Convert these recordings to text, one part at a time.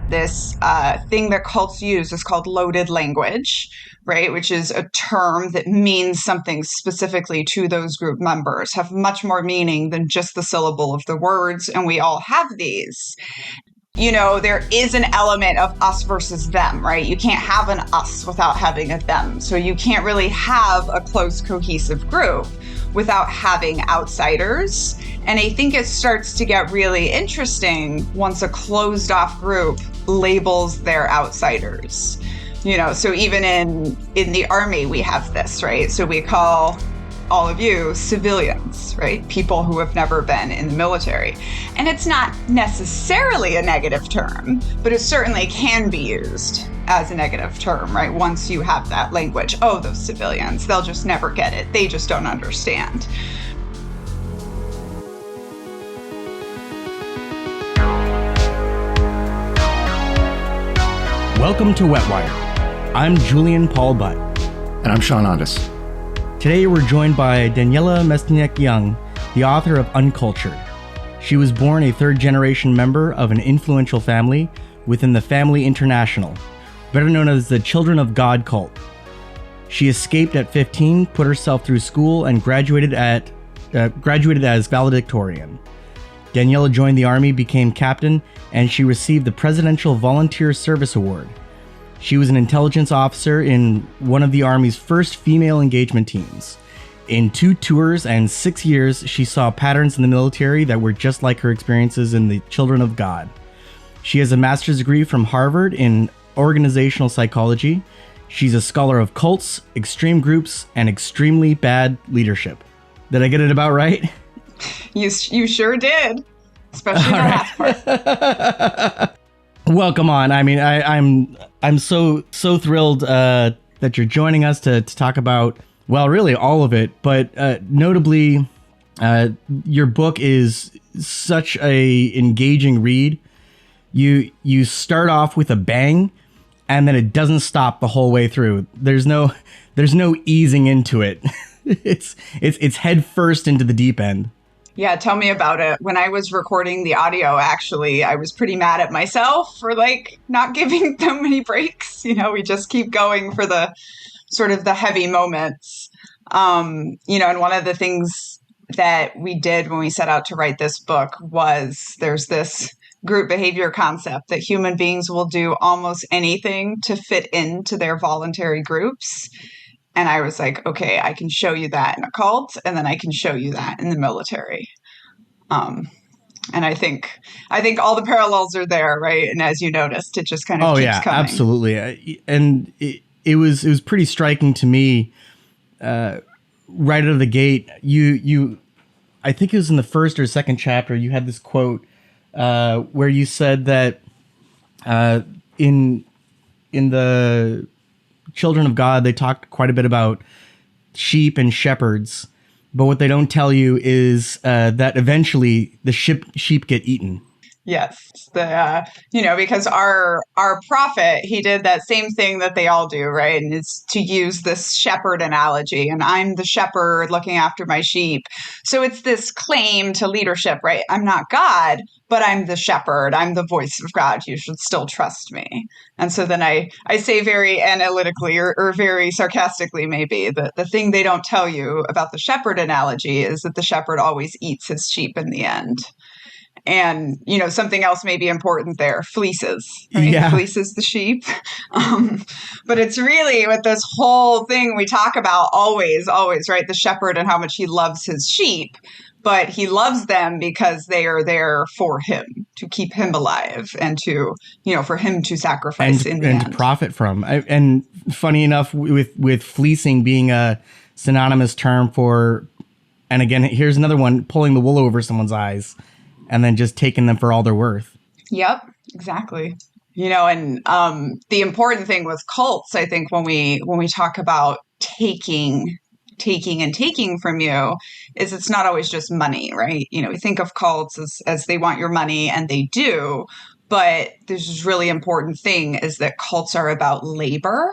this thing that cults use is called loaded language, right? Which is a term that means something specifically to those group members, have much more meaning than just the syllable of the words. And we all have these. There is an element of us versus them, right? You can't have an us without having a them. So you can't really have a close, cohesive group without having outsiders. And I think it starts to get really interesting once a closed off group labels their outsiders. So even in the Army, we have this, right? So we call all of you civilians, right? People who have never been in the military. And it's not necessarily a negative term, but it certainly can be used as a negative term, right? Once you have that language, oh, those civilians, they'll just never get it. They just don't understand. Welcome to Wetwire. I'm Julian Paul Butt. And I'm Sean Ondas. Today we're joined by Daniella Mestyanek Young, the author of Uncultured. She was born a third-generation member of an influential family within the Family International, better known as the Children of God cult. She escaped at 15, put herself through school, and graduated as valedictorian. Daniella joined the Army, became captain, and she received the Presidential Volunteer Service Award. She was an intelligence officer in one of the Army's first female engagement teams. In 2 tours and 6 years, she saw patterns in the military that were just like her experiences in the Children of God. She has a master's degree from Harvard in organizational psychology. She's a scholar of cults, extreme groups, and extremely bad leadership. Did I get it about right? You sure did, especially the last part. Well, come on. I mean, I'm so thrilled that you're joining us to talk about, well, really all of it, but notably, your book is such a engaging read. You start off with a bang, and then it doesn't stop the whole way through. There's no easing into it. It's head first into the deep end. Yeah, tell me about it. When I was recording the audio, actually, I was pretty mad at myself for not giving them many breaks. We just keep going for the sort of the heavy moments. And one of the things that we did when we set out to write this book was there's this group behavior concept that human beings will do almost anything to fit into their voluntary groups. And I was like, okay, I can show you that in a cult, and then I can show you that in the military. And I think all the parallels are there, right? And as you noticed, it just kind of keeps coming. Absolutely. And it was pretty striking to me right out of the gate. You I think it was in the first or second chapter, you had this quote where you said that in the Children of God, they talk quite a bit about sheep and shepherds, but what they don't tell you is that eventually the sheep get eaten. Yes, because our prophet, he did that same thing that they all do, right? And it's to use this shepherd analogy, and I'm the shepherd looking after my sheep. So it's this claim to leadership, right? I'm not God, but I'm the shepherd. I'm the voice of God. You should still trust me. And so then I say very analytically or very sarcastically maybe that the thing they don't tell you about the shepherd analogy is that the shepherd always eats his sheep in the end. And, something else may be important there, fleeces, right? Yeah. Fleeces the sheep. But it's really with this whole thing we talk about always, right? The shepherd and how much he loves his sheep, but he loves them because they are there for him, to keep him alive and to, for him to sacrifice in the end. And to profit from. And funny enough, with fleecing being a synonymous term for, and again, here's another one, pulling the wool over someone's eyes. And then just taking them for all they're worth. Yep, exactly. And the important thing with cults, I think, when we talk about taking from you, is it's not always just money, right? We think of cults as they want your money, and they do. But this really important thing is that cults are about labor.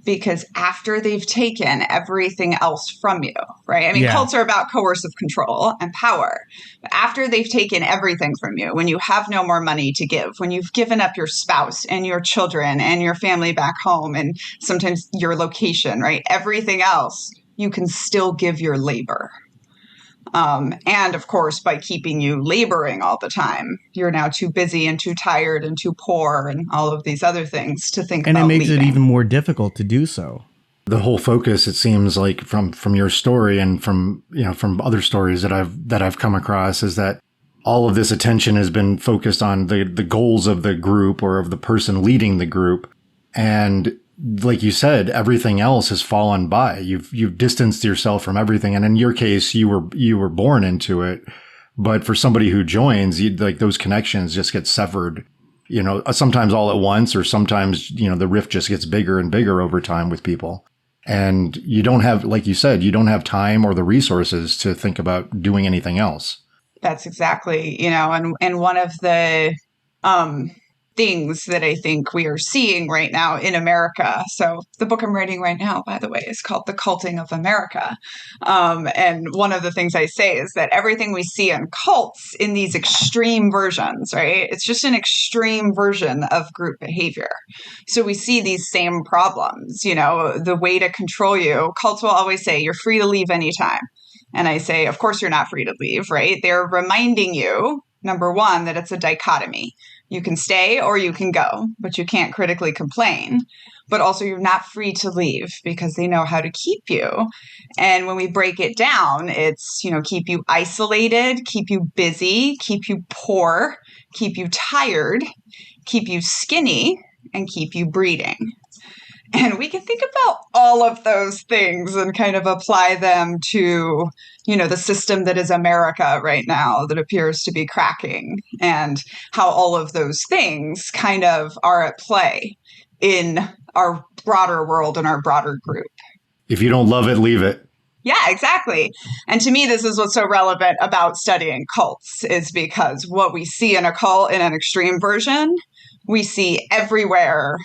because after they've taken everything else from you, right? I mean, Yeah. cults are about coercive control and power. But after they've taken everything from you, when you have no more money to give, when you've given up your spouse and your children and your family back home and sometimes your location, right? Everything else, you can still give your labor. And of course, by keeping you laboring all the time, you're now too busy and too tired and too poor and all of these other things to think And about it makes leaving. it even more difficult to do so. The whole focus, it seems like from your story and from other stories that I've come across, is that all of this attention has been focused on the goals of the group or of the person leading the group. And like you said, everything else has fallen by. You've distanced yourself from everything. And in your case, you were born into it. But for somebody who joins, like those connections just get severed, sometimes all at once, or sometimes, the rift just gets bigger and bigger over time with people. And you don't have, like you said, you don't have time or the resources to think about doing anything else. That's exactly, and one of the things that I think we are seeing right now in America. So the book I'm writing right now, by the way, is called The Culting of America. And one of the things I say is that everything we see in cults in these extreme versions, right? It's just an extreme version of group behavior. So we see these same problems, the way to control you. Cults will always say, you're free to leave anytime. And I say, of course, you're not free to leave, right? They're reminding you, number one, that it's a dichotomy. You can stay or you can go, but you can't critically complain. But also you're not free to leave because they know how to keep you. And when we break it down, it's, keep you isolated, keep you busy, keep you poor, keep you tired, keep you skinny, and keep you breeding. And we can think about all of those things and kind of apply them to, the system that is America right now that appears to be cracking, and how all of those things kind of are at play in our broader world and our broader group. If you don't love it, leave it. Yeah, exactly. And to me, this is what's so relevant about studying cults, is because what we see in a cult in an extreme version, we see everywhere.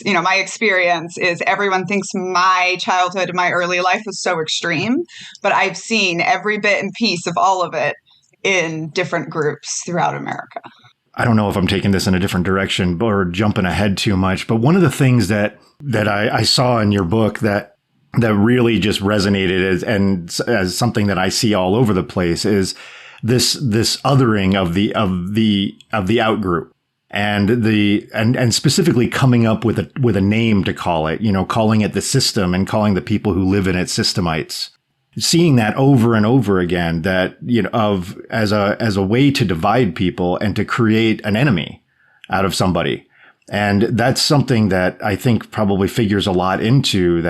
My experience is everyone thinks my childhood, my early life was so extreme, but I've seen every bit and piece of all of it in different groups throughout America. I don't know if I'm taking this in a different direction or jumping ahead too much, but one of the things that I saw in your book that really just resonated as something that I see all over the place is this othering of the outgroup. And specifically coming up with a name to call it, calling it the system and calling the people who live in it systemites. Seeing that over and over again, that, as a way to divide people and to create an enemy out of somebody. And that's something that I think probably figures a lot into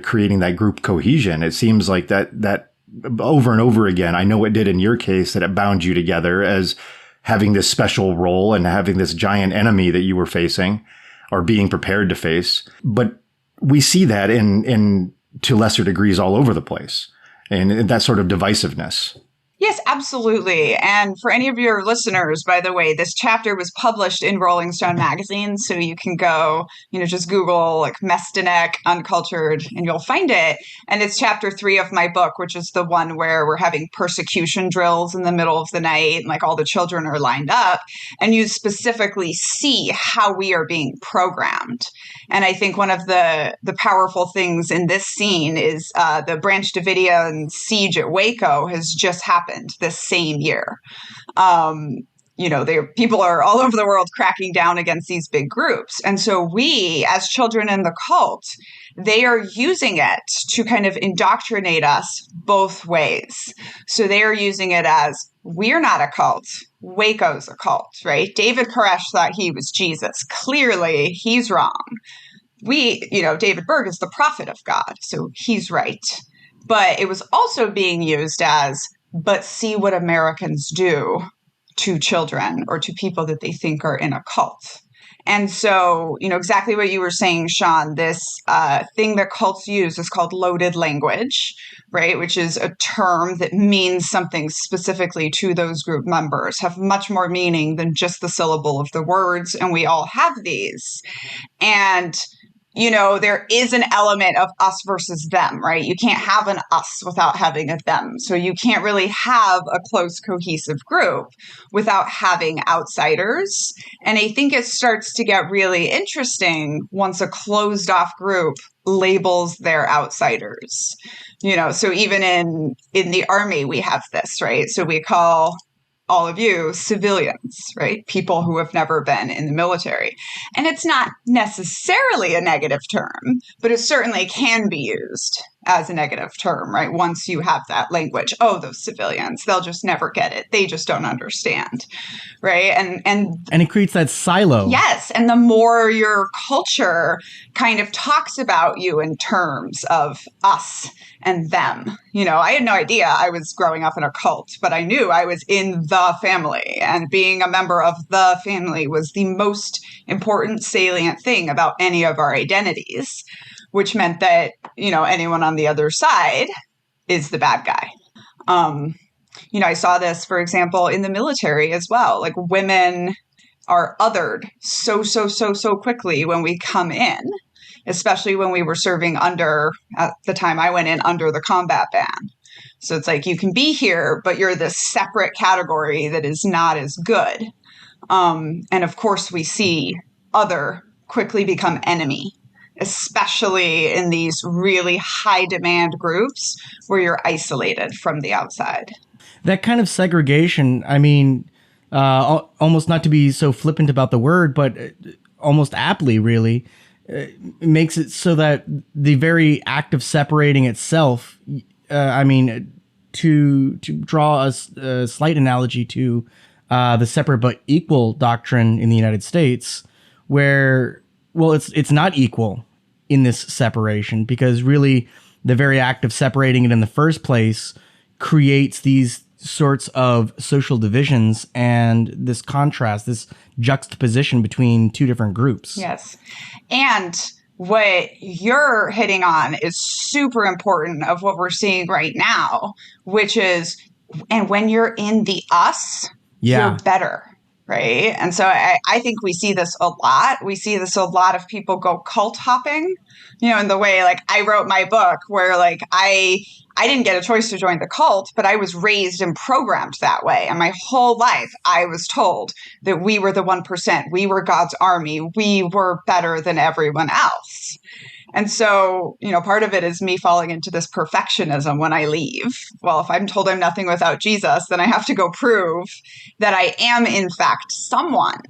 creating that group cohesion. It seems like that over and over again, I know it did in your case, that it bound you together as having this special role and having this giant enemy that you were facing or being prepared to face. But we see that in to lesser degrees all over the place, and that sort of divisiveness. Yes, absolutely. And for any of your listeners, by the way, this chapter was published in Rolling Stone magazine. So you can go, just Google like Mestyanek Uncultured and you'll find it. And it's chapter 3 of my book, which is the one where we're having persecution drills in the middle of the night. And like all the children are lined up, and you specifically see how we are being programmed. And I think one of the powerful things in this scene is the Branch Davidian siege at Waco has just happened this same year. People are all over the world cracking down against these big groups. And so we, as children in the cult, they are using it to kind of indoctrinate us both ways. So they are using it as, we're not a cult, Waco's a cult, right? David Koresh thought he was Jesus. Clearly, he's wrong. David Berg is the prophet of God, so he's right. But it was also being used as, but see what Americans do to children or to people that they think are in a cult. And so, exactly what you were saying, Sean, this thing that cults use is called loaded language, right? Which is a term that means something specifically to those group members, have much more meaning than just the syllable of the words. And we all have these. And there is an element of us versus them, right? You can't have an us without having a them. So you can't really have a close, cohesive group without having outsiders. And I think it starts to get really interesting once a closed off group labels their outsiders. So even in the army, we have this, right? So we call all of you civilians, right? People who have never been in the military. And it's not necessarily a negative term, but it certainly can be used as a negative term, right? Once you have that language, oh, those civilians, they'll just never get it. They just don't understand, right? And it creates that silo. Yes. And the more your culture kind of talks about you in terms of us and them, I had no idea I was growing up in a cult, but I knew I was in the family, and being a member of the family was the most important salient thing about any of our identities, which meant that, anyone on the other side is the bad guy. I saw this, for example, in the military as well. Like, women are othered so quickly when we come in, especially when we were serving at the time I went in, under the combat ban. So it's like, you can be here, but you're this separate category that is not as good. And of course, we see other quickly become enemy, especially in these really high demand groups where you're isolated from the outside. That kind of segregation, I mean, almost not to be so flippant about the word, but almost aptly, really, makes it so that the very act of separating itself, to draw a slight analogy to the separate but equal doctrine in the United States, where, well, it's not equal in this separation, because really the very act of separating it in the first place creates these sorts of social divisions and this contrast, this juxtaposition between two different groups. Yes. And what you're hitting on is super important of what we're seeing right now, which is, and when you're in the us, you're better. Right. And so I think we see this a lot. We see this a lot of people go cult hopping, in the way, like, I wrote my book where, like, I didn't get a choice to join the cult, but I was raised and programmed that way. And my whole life, I was told that we were the 1%. We were God's army. We were better than everyone else. And so, part of it is me falling into this perfectionism when I leave. Well, if I'm told I'm nothing without Jesus, then I have to go prove that I am, in fact, someone.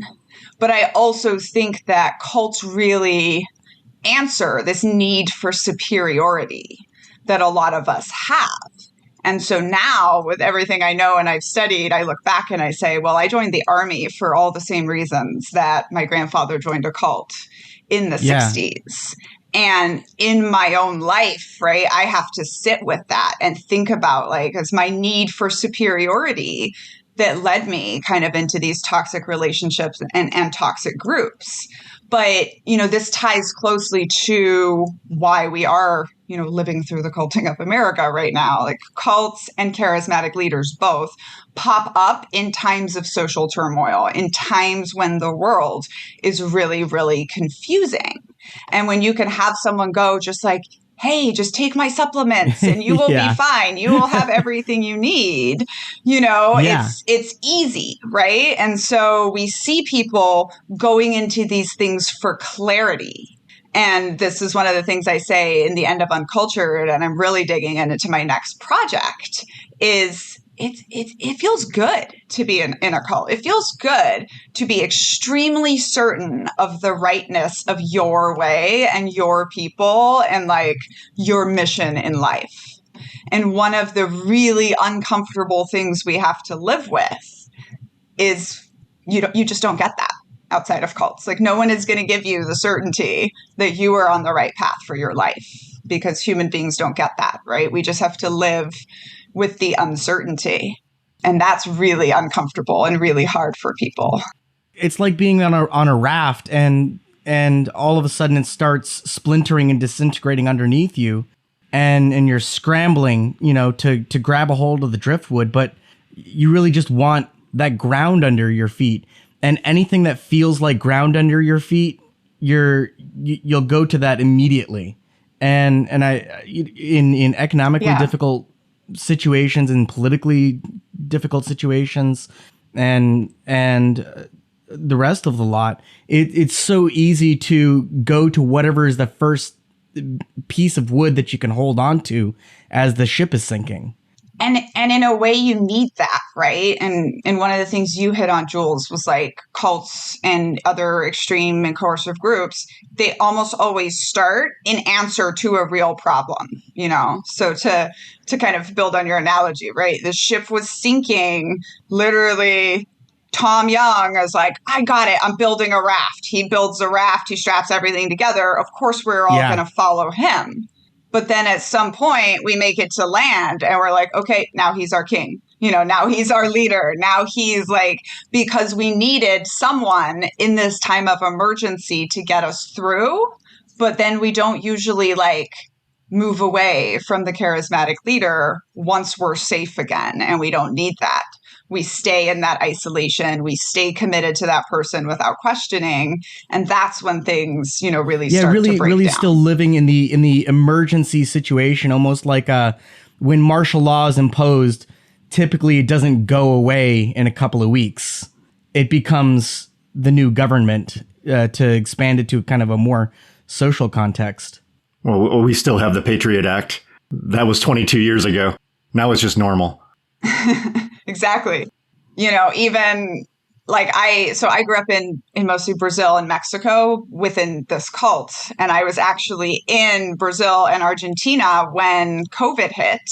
But I also think that cults really answer this need for superiority that a lot of us have. And so now, with everything I know and I've studied, I look back and I say, well, I joined the army for all the same reasons that my grandfather joined a cult in the 60s. And in my own life, right, I have to sit with that and think about, like, it's my need for superiority that led me kind of into these toxic relationships and toxic groups. But, this ties closely to why we are, living through the culting of America right now. Like, cults and charismatic leaders both pop up in times of social turmoil, in times when the world is really, really confusing. And when you can have someone go just like, hey, just take my supplements and you will be fine. You will have everything you need. It's easy, right? And so we see people going into these things for clarity. And this is one of the things I say in the end of Uncultured, and I'm really digging into my next project, is it feels good to be in a cult. It feels good to be extremely certain of the rightness of your way and your people and, like, your mission in life. And one of the really uncomfortable things we have to live with is you just don't get that outside of cults. Like, no one is going to give you the certainty that you are on the right path for your life, because human beings don't get that, right? We just have to live with the uncertainty. And that's really uncomfortable and really hard for people. It's like being on a raft and all of a sudden it starts splintering and disintegrating underneath you, and you're scrambling, to grab a hold of the driftwood, but you really just want that ground under your feet. And anything that feels like ground under your feet, you'll go to that immediately. And in economically difficult situations and politically difficult situations and the rest of the lot, it's so easy to go to whatever is the first piece of wood that you can hold on to as the ship is sinking. And in a way you need that, right? And one of the things you hit on, Jules, was like cults and other extreme and coercive groups, they almost always start in answer to a real problem, you know? So to kind of build on your analogy, right? The ship was sinking, literally. Tom Young is like, I got it. I'm building a raft. He builds a raft. He straps everything together. Of course, we're all going to follow him. But then at some point we make it to land and we're like, okay, now he's our king. You know, now he's our leader. Now he's like, because we needed someone in this time of emergency to get us through. But then we don't usually like move away from the charismatic leader once we're safe again. And we don't need that. We stay in that isolation. We stay committed to that person without questioning. And that's when things, you know, really start to break really down. Still living in the emergency situation, almost like when martial law is imposed, typically it doesn't go away in a couple of weeks. It becomes the new government to expand it to kind of a more social context. Well, we still have the Patriot Act. That was 22 years ago. Now it's just normal. Exactly. You know, even like I grew up in mostly Brazil and Mexico within this cult. And I was actually in Brazil and Argentina when COVID hit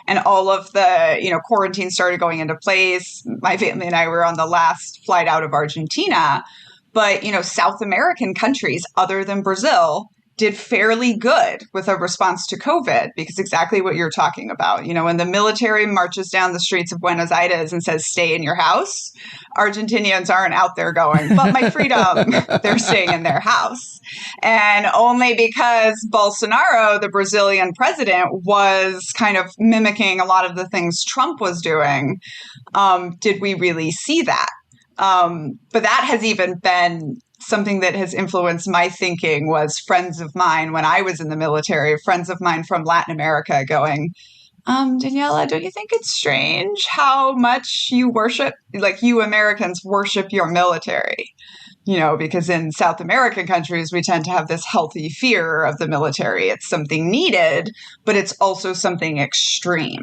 and all of the, you know, quarantine started going into place. My family and I were on the last flight out of Argentina. But, you know, South American countries other than Brazil did fairly good with a response to COVID, because exactly what you're talking about. You know, when the military marches down the streets of Buenos Aires and says, stay in your house, Argentinians aren't out there going, but my freedom, they're staying in their house. And only because Bolsonaro, the Brazilian president, was kind of mimicking a lot of the things Trump was doing, did we really see that. But that has even been something that has influenced my thinking. Was friends of mine when I was in the military, friends of mine from Latin America going, Daniella, don't you think it's strange how much you worship, like you Americans worship your military? You know, because in South American countries, we tend to have this healthy fear of the military. It's something needed, but it's also something extreme.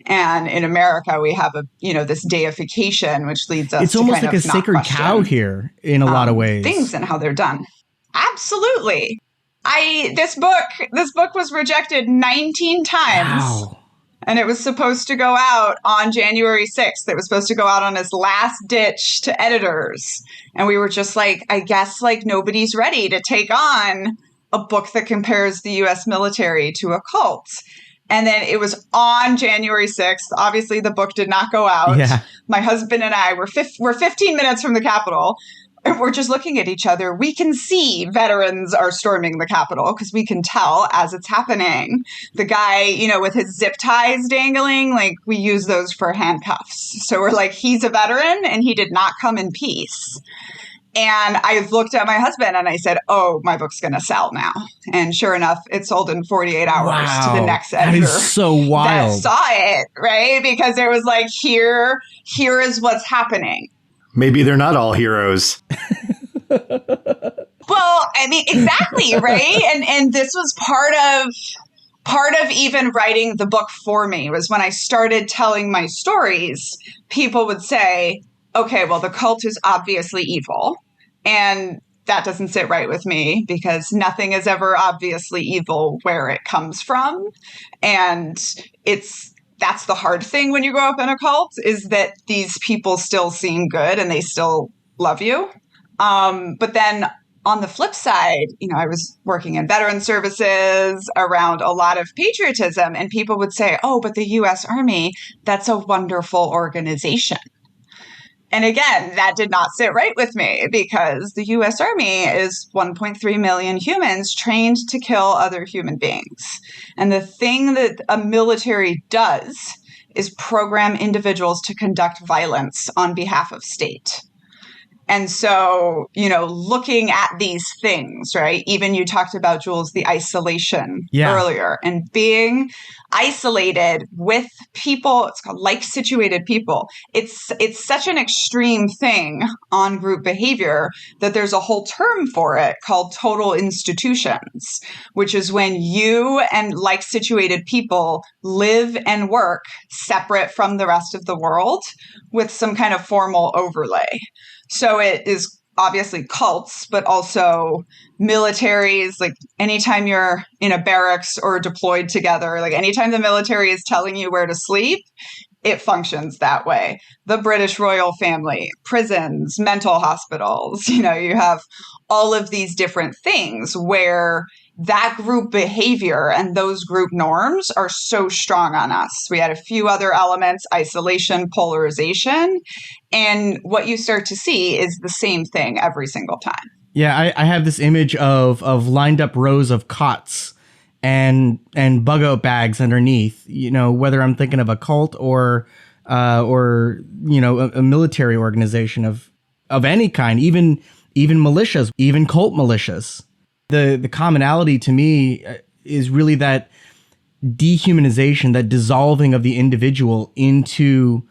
And in America, we have this deification, which leads us to it's almost kind like of a sacred cow here in a lot of ways. Things and how they're done. Absolutely. This book was rejected 19 times. Wow. And it was supposed to go out on January 6th. It was supposed to go out on his last ditch to editors. And we were just like, I guess like nobody's ready to take on a book that compares the U.S. military to a cult. And then it was on January 6th. Obviously, the book did not go out. Yeah. My husband and I were 15 minutes from the Capitol. And we're just looking at each other. We can see veterans are storming the Capitol because we can tell as it's happening. The guy, you know, with his zip ties dangling, like we use those for handcuffs. So we're like, he's a veteran and he did not come in peace. And I looked at my husband and I said, oh, my book's going to sell now. And sure enough, it sold in 48 hours to the next editor. That is so wild. That saw it, right? Because it was like, here is what's happening. Maybe they're not all heroes. Well, I mean, exactly, right? And this was part of even writing the book for me, was when I started telling my stories, people would say, okay, well, the cult is obviously evil. And that doesn't sit right with me, because nothing is ever obviously evil where it comes from. And that's the hard thing when you grow up in a cult, is that these people still seem good and they still love you. But then on the flip side, you know, I was working in veteran services around a lot of patriotism, and people would say, oh, but the U.S. Army, that's a wonderful organization. And again, that did not sit right with me, because the U.S. Army is 1.3 million humans trained to kill other human beings. And the thing that a military does is program individuals to conduct violence on behalf of state. And so, looking at these things, right? Even you talked about, Jules, the isolation earlier, and being isolated with people, it's called like situated people. It's such an extreme thing on group behavior that there's a whole term for it called total institutions, which is when you and like situated people live and work separate from the rest of the world with some kind of formal overlay. So it is obviously cults, but also militaries. Like anytime you're in a barracks or deployed together, like anytime the military is telling you where to sleep, it functions that way. The British royal family, prisons, mental hospitals, you have all of these different things where that group behavior and those group norms are so strong on us. We had a few other elements: isolation, polarization. And what you start to see is the same thing every single time. Yeah, I have this image of lined up rows of cots and bug out bags underneath, whether I'm thinking of a cult or a military organization of any kind, even militias, even cult militias. The commonality to me is really that dehumanization, that dissolving of the individual into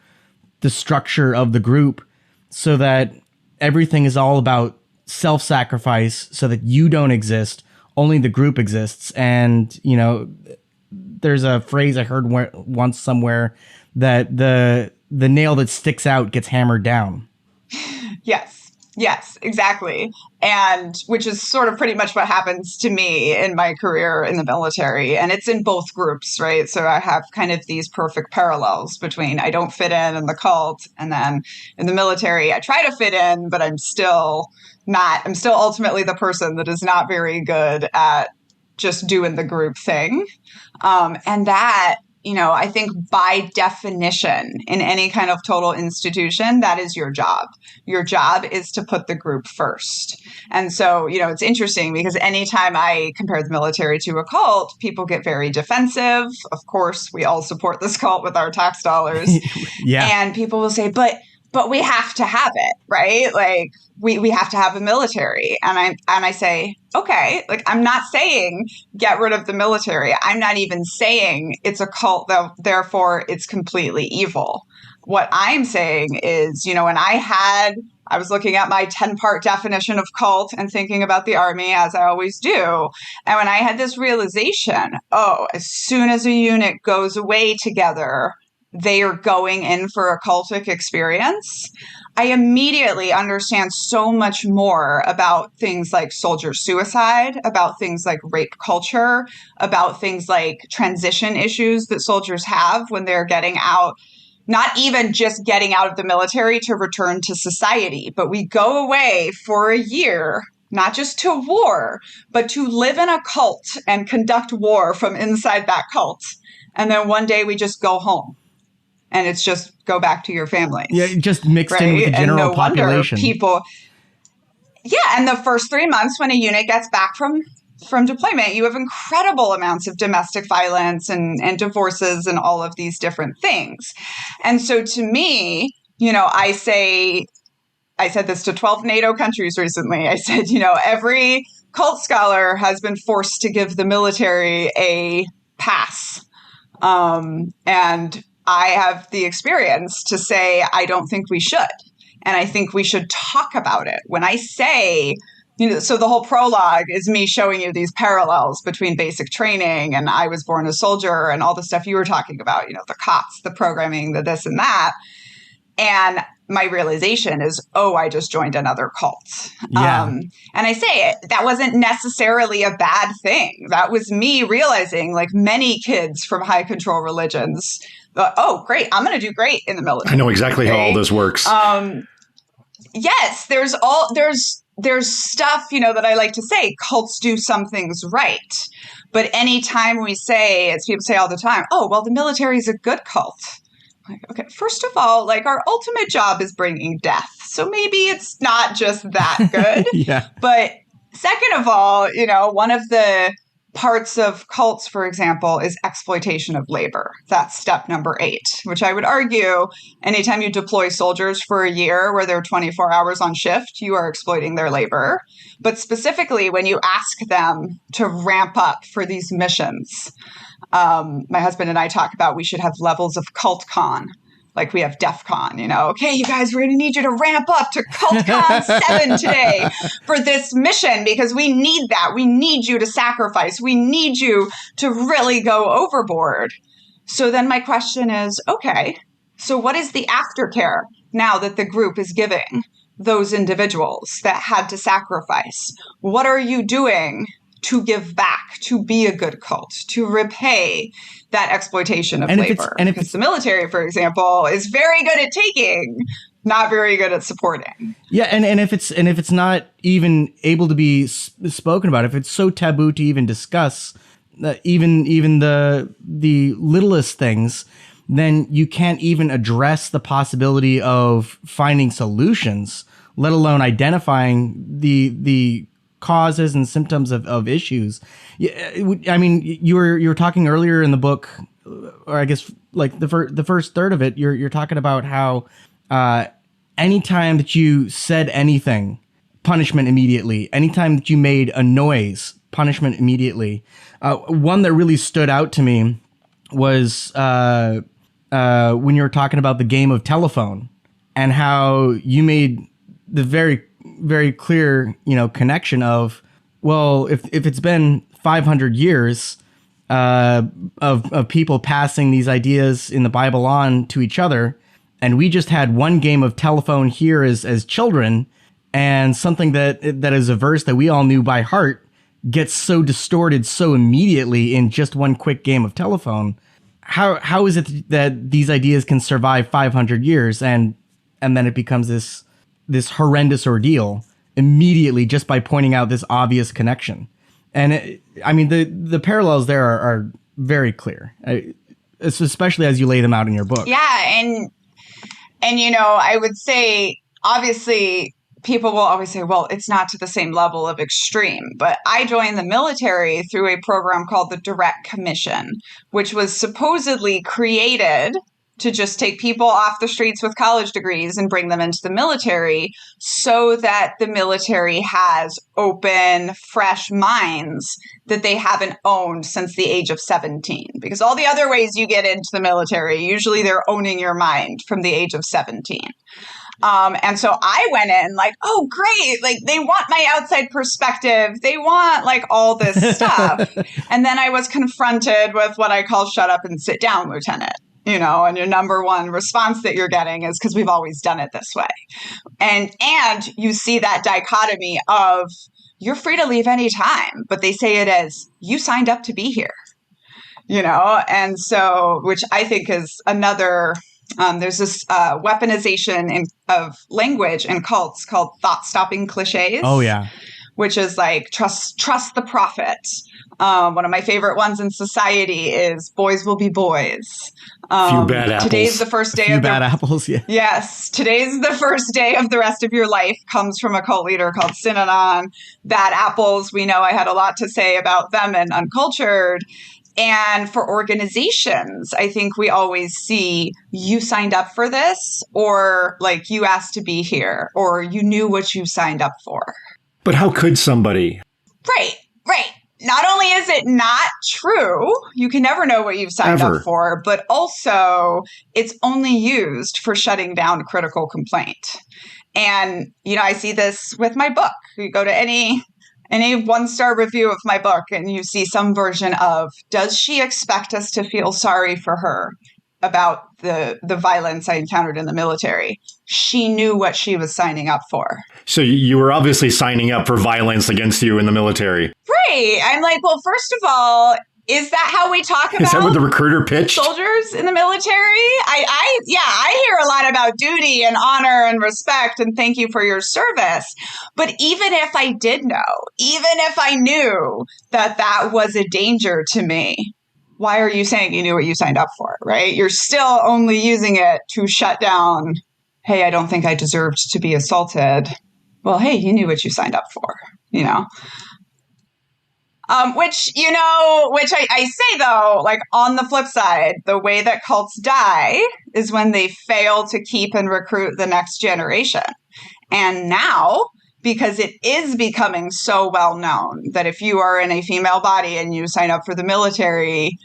the structure of the group, so that everything is all about self-sacrifice so that you don't exist, only the group exists. And, there's a phrase I heard once somewhere that the nail that sticks out gets hammered down. Yes, exactly. And which is sort of pretty much what happens to me in my career in the military. And it's in both groups, right? So I have kind of these perfect parallels between I don't fit in the cult, and then in the military, I try to fit in, but I'm still ultimately the person that is not very good at just doing the group thing. And that, I think by definition, in any kind of total institution, that is your job. Your job is to put the group first. And so, it's interesting because anytime I compare the military to a cult, people get very defensive. Of course, we all support this cult with our tax dollars. Yeah. And people will say, but we have to have it, right? Like we have to have a military. And I say, okay, like I'm not saying get rid of the military. I'm not even saying it's a cult, though, therefore it's completely evil. What I'm saying is, when I was looking at my 10-part definition of cult and thinking about the army, as I always do. And when I had this realization, as soon as a unit goes away together, they are going in for a cultic experience, I immediately understand so much more about things like soldier suicide, about things like rape culture, about things like transition issues that soldiers have when they're getting out, not even just getting out of the military to return to society, but we go away for a year, not just to war, but to live in a cult and conduct war from inside that cult. And then one day we just go home. And it's just go back to your families. Yeah, just mixed in with the general population. People. Yeah, and the first 3 months when a unit gets back from deployment, you have incredible amounts of domestic violence and divorces and all of these different things. And so to me, I said this to 12 NATO countries recently. I said, every cult scholar has been forced to give the military a pass. And I have the experience to say, I don't think we should. And I think we should talk about it. When I say, so the whole prologue is me showing you these parallels between basic training and I was born a soldier and all the stuff you were talking about, the COTS, the programming, the this and that. And my realization is, I just joined another cult. Yeah. And I say that wasn't necessarily a bad thing. That was me realizing, like many kids from high control religions, great, I'm going to do great in the military. I know exactly how all this works. Yes, there's stuff, that I like to say, cults do some things right. But anytime we say, as people say all the time, the military is a good cult. Like, okay, first of all, like our ultimate job is bringing death. So maybe it's not just that good. Yeah. But second of all, one of the parts of cults, for example, is exploitation of labor. That's step number 8, which I would argue anytime you deploy soldiers for a year where they're 24 hours on shift, you are exploiting their labor. But specifically, when you ask them to ramp up for these missions, my husband and I talk about we should have levels of cult con. Like we have DEF CON, okay, you guys, we're going to need you to ramp up to CultCon 7 today for this mission because we need that. We need you to sacrifice. We need you to really go overboard. So then my question is, okay, so what is the aftercare now that the group is giving those individuals that had to sacrifice? What are you doing to give back, to be a good cult, to repay that exploitation of labor? Because the military, for example, is very good at taking, not very good at supporting. Yeah, and if it's not even able to be spoken about, if it's so taboo to even discuss, even the littlest things, then you can't even address the possibility of finding solutions, let alone identifying the causes and symptoms of issues. I mean, you were talking earlier in the book, or I guess like the first third of it, you're talking about how anytime that you said anything, punishment immediately. Anytime that you made a noise, punishment immediately. One that really stood out to me was when you were talking about the game of telephone and how you made the very, very clear, connection of, well, if it's been 500 years of people passing these ideas in the Bible on to each other, and we just had one game of telephone here as children, and something that is a verse that we all knew by heart gets so distorted so immediately in just one quick game of telephone. How is it that these ideas can survive 500 years and then it becomes this horrendous ordeal immediately just by pointing out this obvious connection? And the parallels there are very clear, especially as you lay them out in your book. Yeah, and I would say, obviously, people will always say, well, it's not to the same level of extreme. But I joined the military through a program called the Direct Commission, which was supposedly created to just take people off the streets with college degrees and bring them into the military so that the military has open, fresh minds that they haven't owned since the age of 17. Because all the other ways you get into the military, usually they're owning your mind from the age of 17. And so I went in like, oh, great. Like they want my outside perspective. They want like all this stuff. And then I was confronted with what I call shut up and sit down, Lieutenant. And your number one response that you're getting is because we've always done it this way. And you see that dichotomy of you're free to leave anytime, but they say it as you signed up to be here, and so, which I think is another, there's this weaponization of language in cults called thought-stopping cliches. Oh, yeah. Which is like, trust the prophet. One of my favorite ones in society is boys will be boys. Few bad apples. Today's the first day of bad apples, yeah. Yes. Today's the first day of the rest of your life comes from a cult leader called Synanon. Bad apples. We know I had a lot to say about them in Uncultured. And for organizations, I think we always see you signed up for this, or like you asked to be here, or you knew what you signed up for. But how could somebody? Right. Not only is it not true, you can never know what you've signed up for, but also it's only used for shutting down critical complaint. And, I see this with my book. You go to any one-star review of my book and you see some version of, does she expect us to feel sorry for her about the violence I encountered in the military? She knew what she was signing up for. So you were obviously signing up for violence against you in the military. Right. I'm like, well, first of all, is that how we talk about? Is that what the recruiter pitched? Soldiers in the military? I hear a lot about duty and honor and respect and thank you for your service. But even if I did know, even if I knew that was a danger to me, why are you saying you knew what you signed up for, right? You're still only using it to shut down, hey, I don't think I deserved to be assaulted. Well, hey, you knew what you signed up for, Which I say though, like on the flip side, the way that cults die is when they fail to keep and recruit the next generation. And now, because it is becoming so well known that if you are in a female body and you sign up for the military,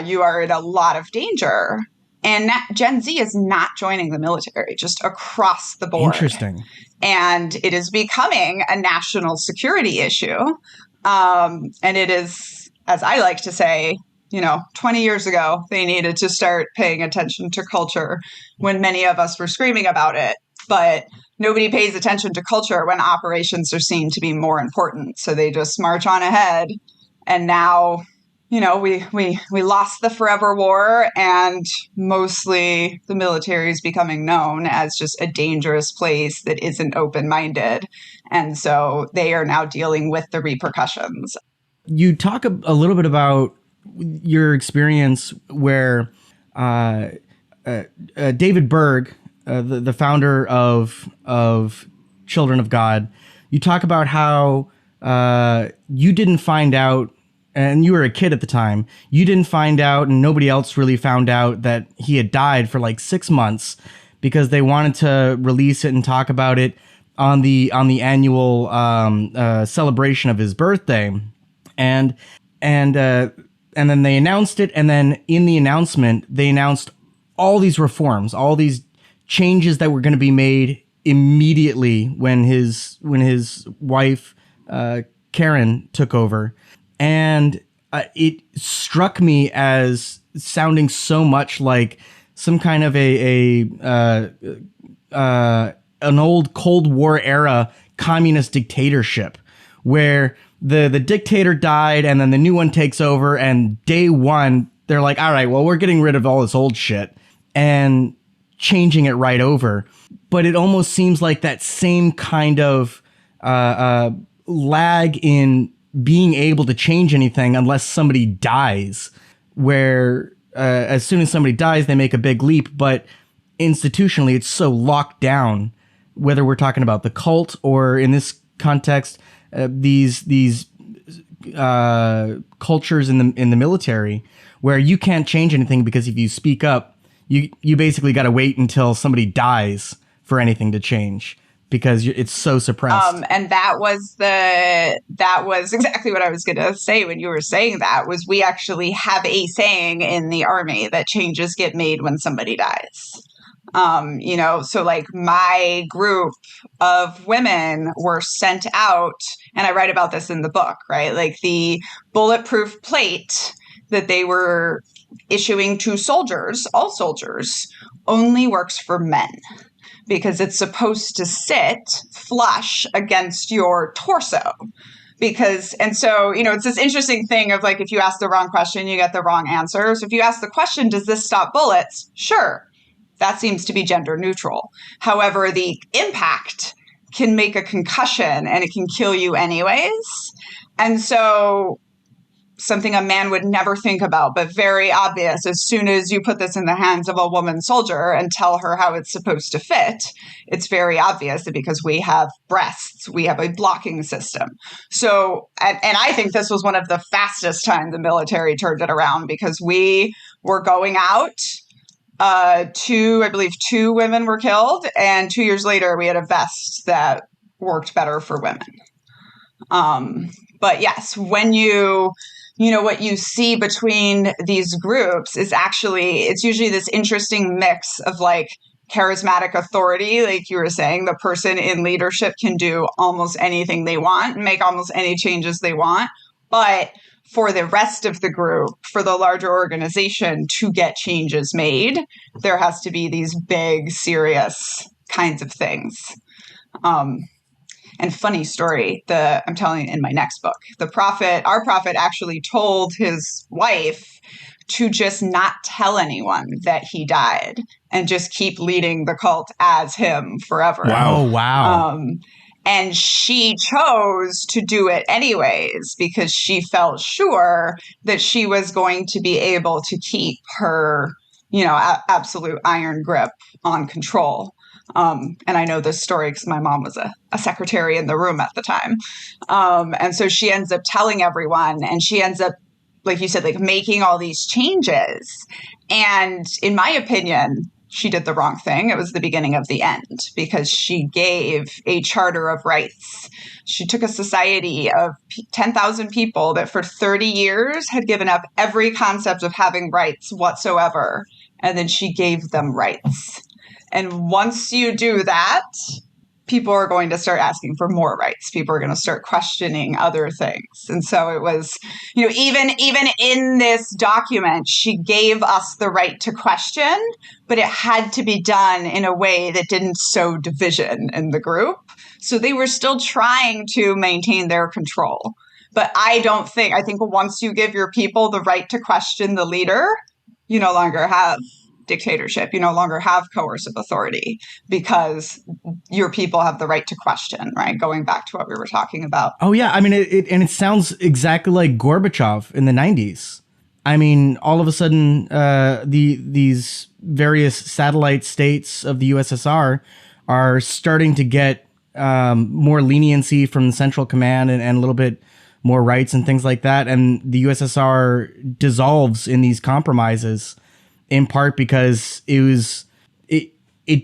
you are in a lot of danger. And Gen Z is not joining the military, just across the board. Interesting. And it is becoming a national security issue. And it is, as I like to say, 20 years ago, they needed to start paying attention to culture when many of us were screaming about it. But nobody pays attention to culture when operations are seen to be more important. So they just march on ahead. And now, we lost the forever war, and mostly the military is becoming known as just a dangerous place that isn't open-minded. And so they are now dealing with the repercussions. You talk a little bit about your experience where David Berg, the founder of Children of God, you talk about how you didn't find out, and you were a kid at the time, you didn't find out, and nobody else really found out, that he had died for like 6 months because they wanted to release it and talk about it on the annual celebration of his birthday, and then they announced it, and then in the announcement they announced all these reforms, all these changes that were going to be made immediately when his wife Karen took over. And it struck me as sounding so much like some kind of an old Cold War era communist dictatorship, where the dictator died and then the new one takes over, and day one they're like, all right, well, we're getting rid of all this old shit and changing it right over. But it almost seems like that same kind of lag in being able to change anything unless somebody dies, where as soon as somebody dies, they make a big leap. But institutionally, it's so locked down, whether we're talking about the cult or in this context, these cultures in the military, where you can't change anything because if you speak up, you basically got to wait until somebody dies for anything to change, because it's so suppressed. And that was exactly what I was going to say when you were saying that, was we actually have a saying in the Army that changes get made when somebody dies. So like my group of women were sent out, and I write about this in the book, right? Like the bulletproof plate that they were issuing to soldiers, all soldiers, only works for men, because it's supposed to sit flush against your torso. So it's this interesting thing of like, if you ask the wrong question, you get the wrong answer. So if you ask the question, does this stop bullets? Sure. That seems to be gender neutral. However, the impact can make a concussion and it can kill you anyways. And so something a man would never think about, but very obvious, as soon as you put this in the hands of a woman soldier and tell her how it's supposed to fit, it's very obvious that because we have breasts, we have a blocking system. So, and I think this was one of the fastest time the military turned it around, because we were going out, I believe two women were killed, and 2 years later we had a vest that worked better for women. But yes, when what you see between these groups is actually, it's usually this interesting mix of like charismatic authority. Like you were saying, the person in leadership can do almost anything they want and make almost any changes they want. But for the rest of the group, for the larger organization to get changes made, there has to be these big, serious kinds of things. And funny story, I'm telling in my next book, our prophet actually told his wife to just not tell anyone that he died and just keep leading the cult as him forever. Wow. Wow. And she chose to do it anyways, because she felt sure that she was going to be able to keep her, absolute iron grip on control. And I know this story because my mom was a secretary in the room at the time. And so she ends up telling everyone, and she ends up, like you said, like making all these changes. And in my opinion, she did the wrong thing. It was the beginning of the end, because she gave a charter of rights. She took a society of 10,000 people that for 30 years had given up every concept of having rights whatsoever. And then she gave them rights. And once you do that, people are going to start asking for more rights. People are going to start questioning other things. And so it was, even in this document, she gave us the right to question, but it had to be done in a way that didn't sow division in the group. So they were still trying to maintain their control. But I think once you give your people the right to question the leader, you no longer have dictatorship. You no longer have coercive authority, because your people have the right to question, right? Going back to what we were talking about. Oh, yeah. I mean, it sounds exactly like Gorbachev in the 90s. I mean, all of a sudden, these various satellite states of the USSR are starting to get more leniency from the Central Command and a little bit more rights and things like that. And the USSR dissolves in these compromises, in part because it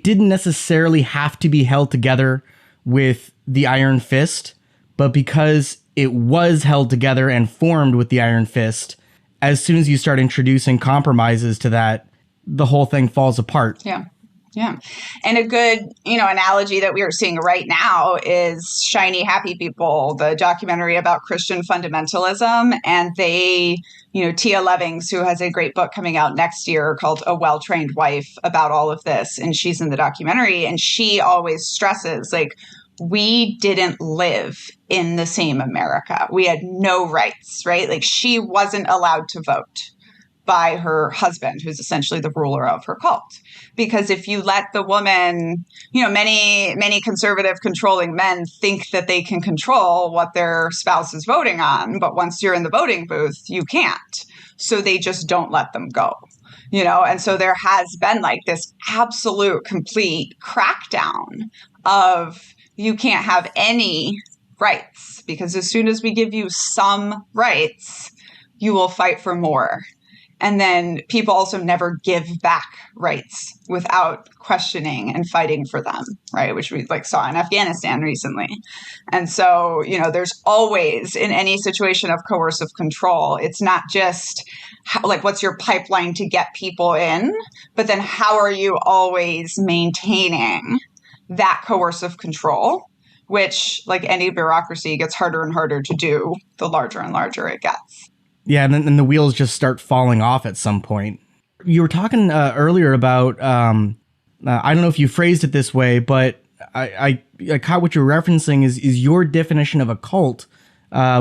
didn't necessarily have to be held together with the iron fist, but because it was held together and formed with the iron fist, as soon as you start introducing compromises to that, the whole thing falls apart. Yeah. Yeah. And a good, analogy that we are seeing right now is Shiny Happy People, the documentary about Christian fundamentalism. And they, Tia Levings, who has a great book coming out next year called A Well-Trained Wife, about all of this. And she's in the documentary, and she always stresses, like, we didn't live in the same America. We had no rights, right? Like, she wasn't allowed to vote by her husband, who's essentially the ruler of her cult. Because if you let the woman, many conservative controlling men think that they can control what their spouse is voting on. But once you're in the voting booth, you can't. So they just don't let them go. And so there has been like this absolute complete crackdown of, you can't have any rights, because as soon as we give you some rights, you will fight for more. And then people also never give back rights without questioning and fighting for them, right? Which we saw in Afghanistan recently. And so, there's always, in any situation of coercive control, it's not just what's your pipeline to get people in, but then how are you always maintaining that coercive control, which, like any bureaucracy, gets harder and harder to do the larger and larger it gets. Yeah, and then the wheels just start falling off at some point. You were talking earlier about, I don't know if you phrased it this way, but I caught what you're referencing is your definition of a cult,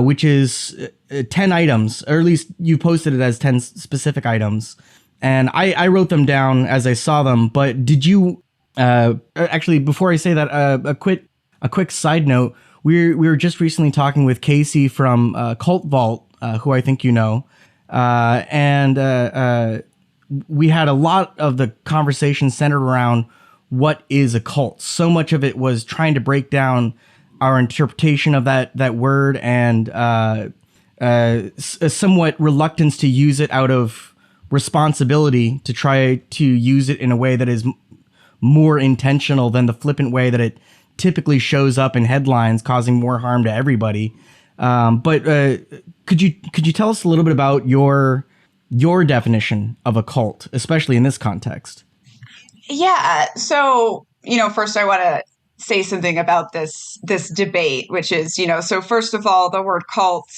which is 10 items, or at least you posted it as 10 specific items. And I wrote them down as I saw them, but did you, actually, before I say that, a quick side note, we were just recently talking with Casey from Cult Vault, who I think you know, and we had a lot of the conversation centered around what is a cult. So much of it was trying to break down our interpretation of that word, and a somewhat reluctance to use it out of responsibility, to try to use it in a way that is more intentional than the flippant way that it typically shows up in headlines, causing more harm to everybody. But could you tell us a little bit about your definition of a cult, especially in this context? Yeah. So, first I want to say something about this debate, which is, so first of all, the word cult,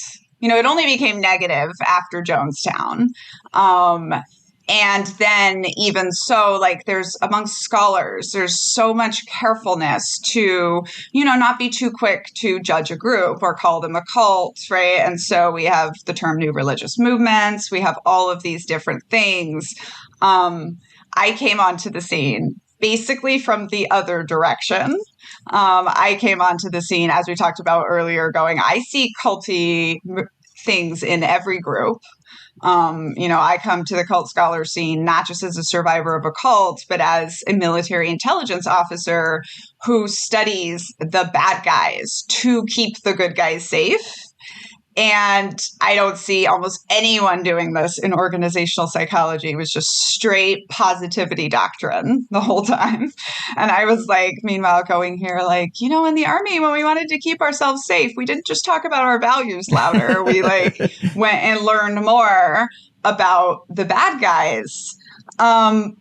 it only became negative after Jonestown. And then even so, there's amongst scholars, there's so much carefulness to, not be too quick to judge a group or call them a cult, right? And so we have the term new religious movements. We have all of these different things. I came onto the scene basically from the other direction. I came onto the scene, as we talked about earlier, going, I see culty things in every group. I come to the cult scholar scene not just as a survivor of a cult, but as a military intelligence officer who studies the bad guys to keep the good guys safe. And I don't see almost anyone doing this in organizational psychology. It was just straight positivity doctrine the whole time. And I was like, meanwhile, going here, like, in the Army, when we wanted to keep ourselves safe, we didn't just talk about our values louder. We went and learned more about the bad guys.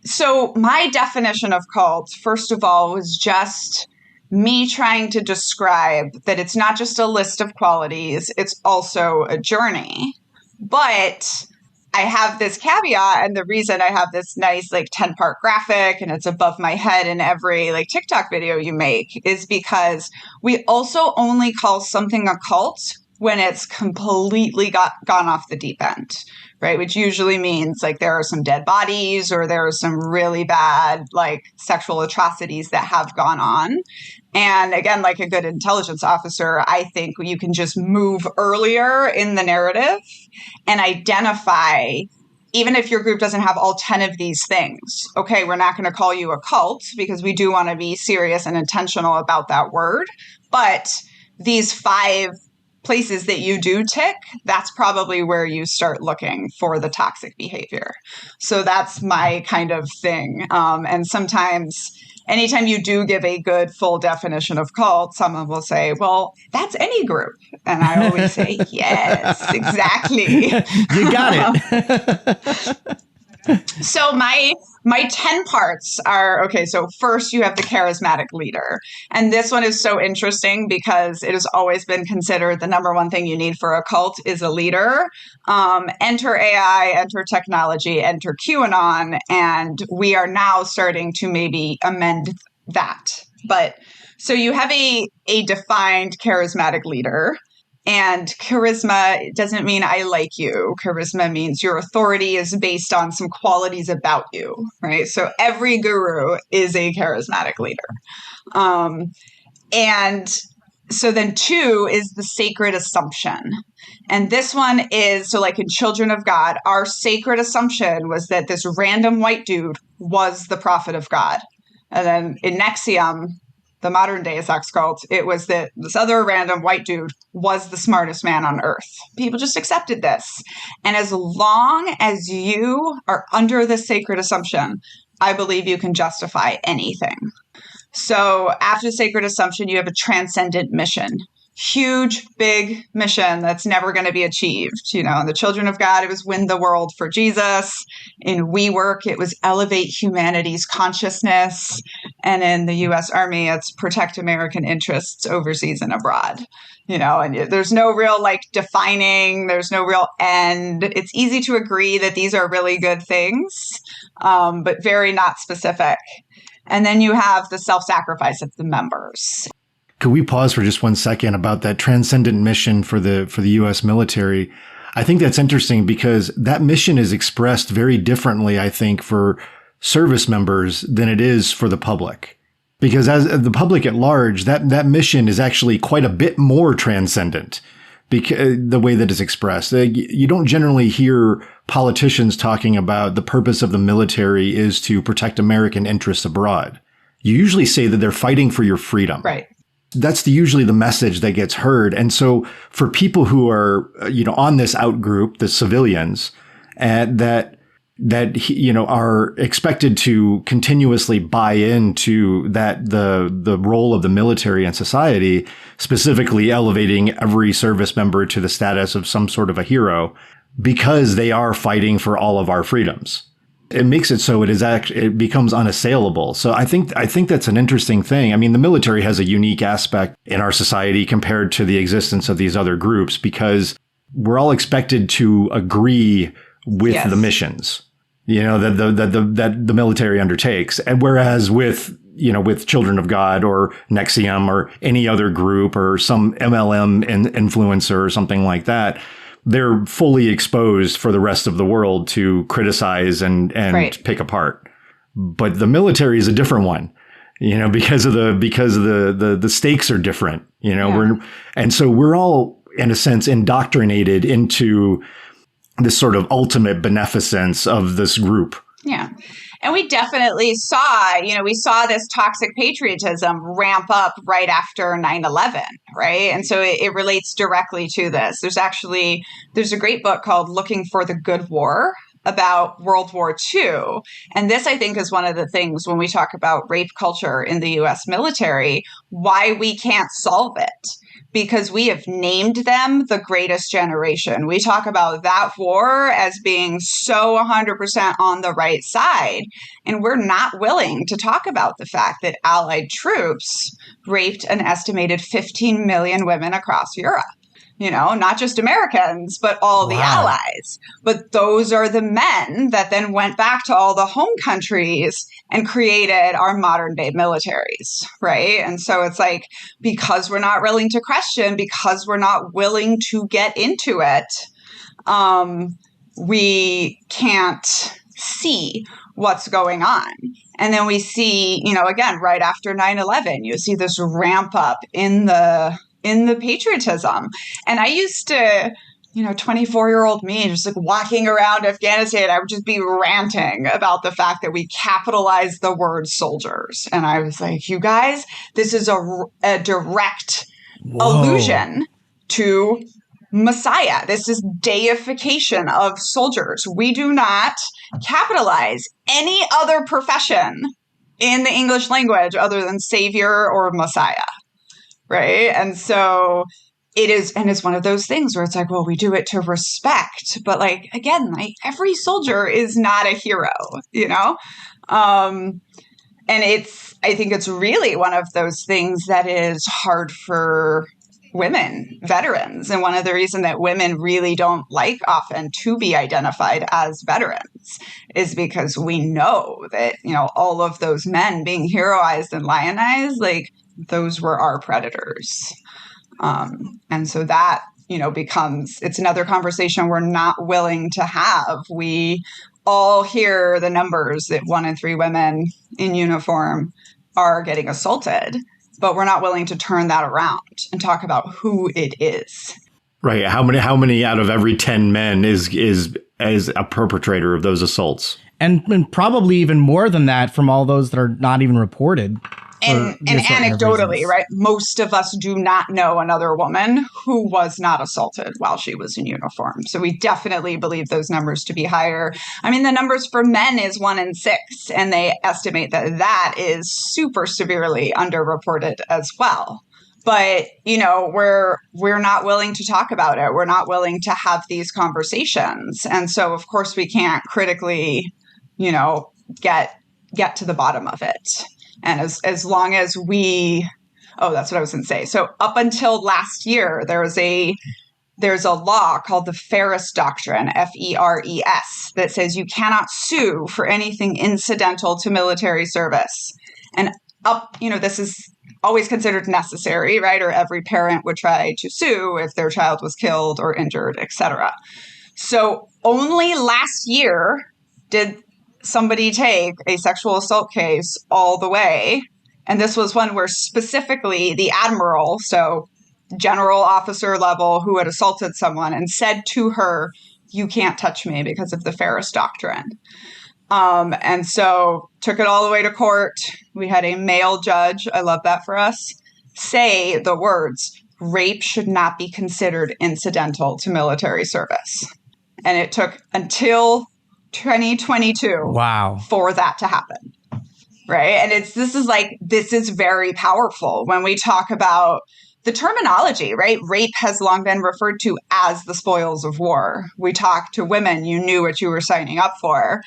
So my definition of cult, first of all, was just me trying to describe that it's not just a list of qualities, it's also a journey. But I have this caveat, and the reason I have this nice 10-part graphic and it's above my head in every TikTok video you make is because we also only call something a cult when it's completely gone off the deep end, right? Which usually means there are some dead bodies or there are some really bad sexual atrocities that have gone on. And again, like a good intelligence officer, I think you can just move earlier in the narrative and identify, even if your group doesn't have all 10 of these things. Okay, we're not going to call you a cult because we do want to be serious and intentional about that word. But these 5 places that you do tick, that's probably where you start looking for the toxic behavior. So that's my kind of thing. And sometimes, anytime you do give a good full definition of cult, someone will say, well, that's any group. And I always say, yes, exactly. You got it. So my 10 parts are, okay, so first you have the charismatic leader. And this one is so interesting because it has always been considered the number one thing you need for a cult is a leader. Enter AI, enter technology, enter QAnon. And we are now starting to maybe amend that. But so you have a defined charismatic leader. And charisma doesn't mean I like you. Charisma means your authority is based on some qualities about you, right? So every guru is a charismatic leader. And so then 2 is the sacred assumption. And this one is, so in Children of God, our sacred assumption was that this random white dude was the prophet of God. And then in Nexium, the modern day sex cult, it was that this other random white dude was the smartest man on earth. People just accepted this. And as long as you are under this sacred assumption, I believe you can justify anything. So after the sacred assumption, you have a transcendent mission. Huge, big mission that's never going to be achieved. In the Children of God, it was win the world for Jesus. In We Work, it was elevate humanity's consciousness. And in the U.S. Army, it's protect American interests overseas and abroad. And there's no real defining, there's no real end. It's easy to agree that these are really good things, but very not specific. And then you have the self-sacrifice of the members. Could we pause for just 1 second about that transcendent mission for the U.S. military? I think that's interesting because that mission is expressed very differently, I think, for service members than it is for the public. Because as the public at large, that mission is actually quite a bit more transcendent because the way that it's expressed. You don't generally hear politicians talking about the purpose of the military is to protect American interests abroad. You usually say that they're fighting for your freedom. Right. That's usually the message that gets heard. And so for people who are, on this out group, the civilians, that are expected to continuously buy into the role of the military in society, specifically elevating every service member to the status of some sort of a hero because they are fighting for all of our freedoms. It makes it so it becomes unassailable. So I think that's an interesting thing. I mean, the military has a unique aspect in our society compared to the existence of these other groups because we're all expected to agree with the missions, that the military undertakes. And whereas with Children of God or Nexium or any other group or some MLM influencer or something like that, they're fully exposed for the rest of the world to criticize and right. pick apart. But the military is a different one, because the stakes are different, and so we're all in a sense, indoctrinated into this sort of ultimate beneficence of this group. Yeah. And we definitely saw, we saw this toxic patriotism ramp up right after 9/11, right? And so it relates directly to this. There's a great book called Looking for the Good War about World War II. And this, I think, is one of the things when we talk about rape culture in the US military, why we can't solve it. Because we have named them the greatest generation. We talk about that war as being so 100% on the right side. And we're not willing to talk about the fact that Allied troops raped an estimated 15 million women across Europe. Not just Americans, but all the allies. But those are the men that then went back to all the home countries and created our modern day militaries, right? And so it's like, because we're not willing to question, because we're not willing to get into it, we can't see what's going on. And then we see, again, right after 9/11, you see this ramp up in the patriotism. And I used to, 24-year-old me, just like walking around Afghanistan, I would just be ranting about the fact that we capitalized the word soldiers. And I was like, you guys, this is a direct allusion to Messiah. This is deification of soldiers. We do not capitalize any other profession in the English language other than Savior or Messiah. Right. And so it's one of those things where it's like, well, we do it to respect. But again, every soldier is not a hero, And I think it's really one of those things that is hard for women, veterans. And one of the reasons that women really don't like often to be identified as veterans is because we know that, all of those men being heroized and lionized, those were our predators. And so that, it's another conversation we're not willing to have. We all hear the numbers that 1 in 3 women in uniform are getting assaulted, but we're not willing to turn that around and talk about who it is. Right. How many out of every 10 men is a perpetrator of those assaults? And probably even more than that from all those that are not even reported. And anecdotally, right, most of us do not know another woman who was not assaulted while she was in uniform. So we definitely believe those numbers to be higher. I mean, the numbers for men is 1 in 6, and they estimate that is super severely underreported as well. But, we're not willing to talk about it. We're not willing to have these conversations. And so, of course, we can't critically, get to the bottom of it. And as long as that's what I was going to say. So up until last year, there's a law called the Ferris Doctrine, F-E-R-E-S, that says you cannot sue for anything incidental to military service. And this is always considered necessary, right? Or every parent would try to sue if their child was killed or injured, etc. So only last year did somebody take a sexual assault case all the way. And this was one where specifically the admiral, so general officer level, who had assaulted someone and said to her, "You can't touch me," because of the Ferris Doctrine. And so took it all the way to court. We had a male judge, I love that for us, say the words, "Rape should not be considered incidental to military service." And it took until 2022 for that to happen. Right. And this is very powerful when we talk about the terminology, right? Rape has long been referred to as the spoils of war. We talk to women, you knew what you were signing up for.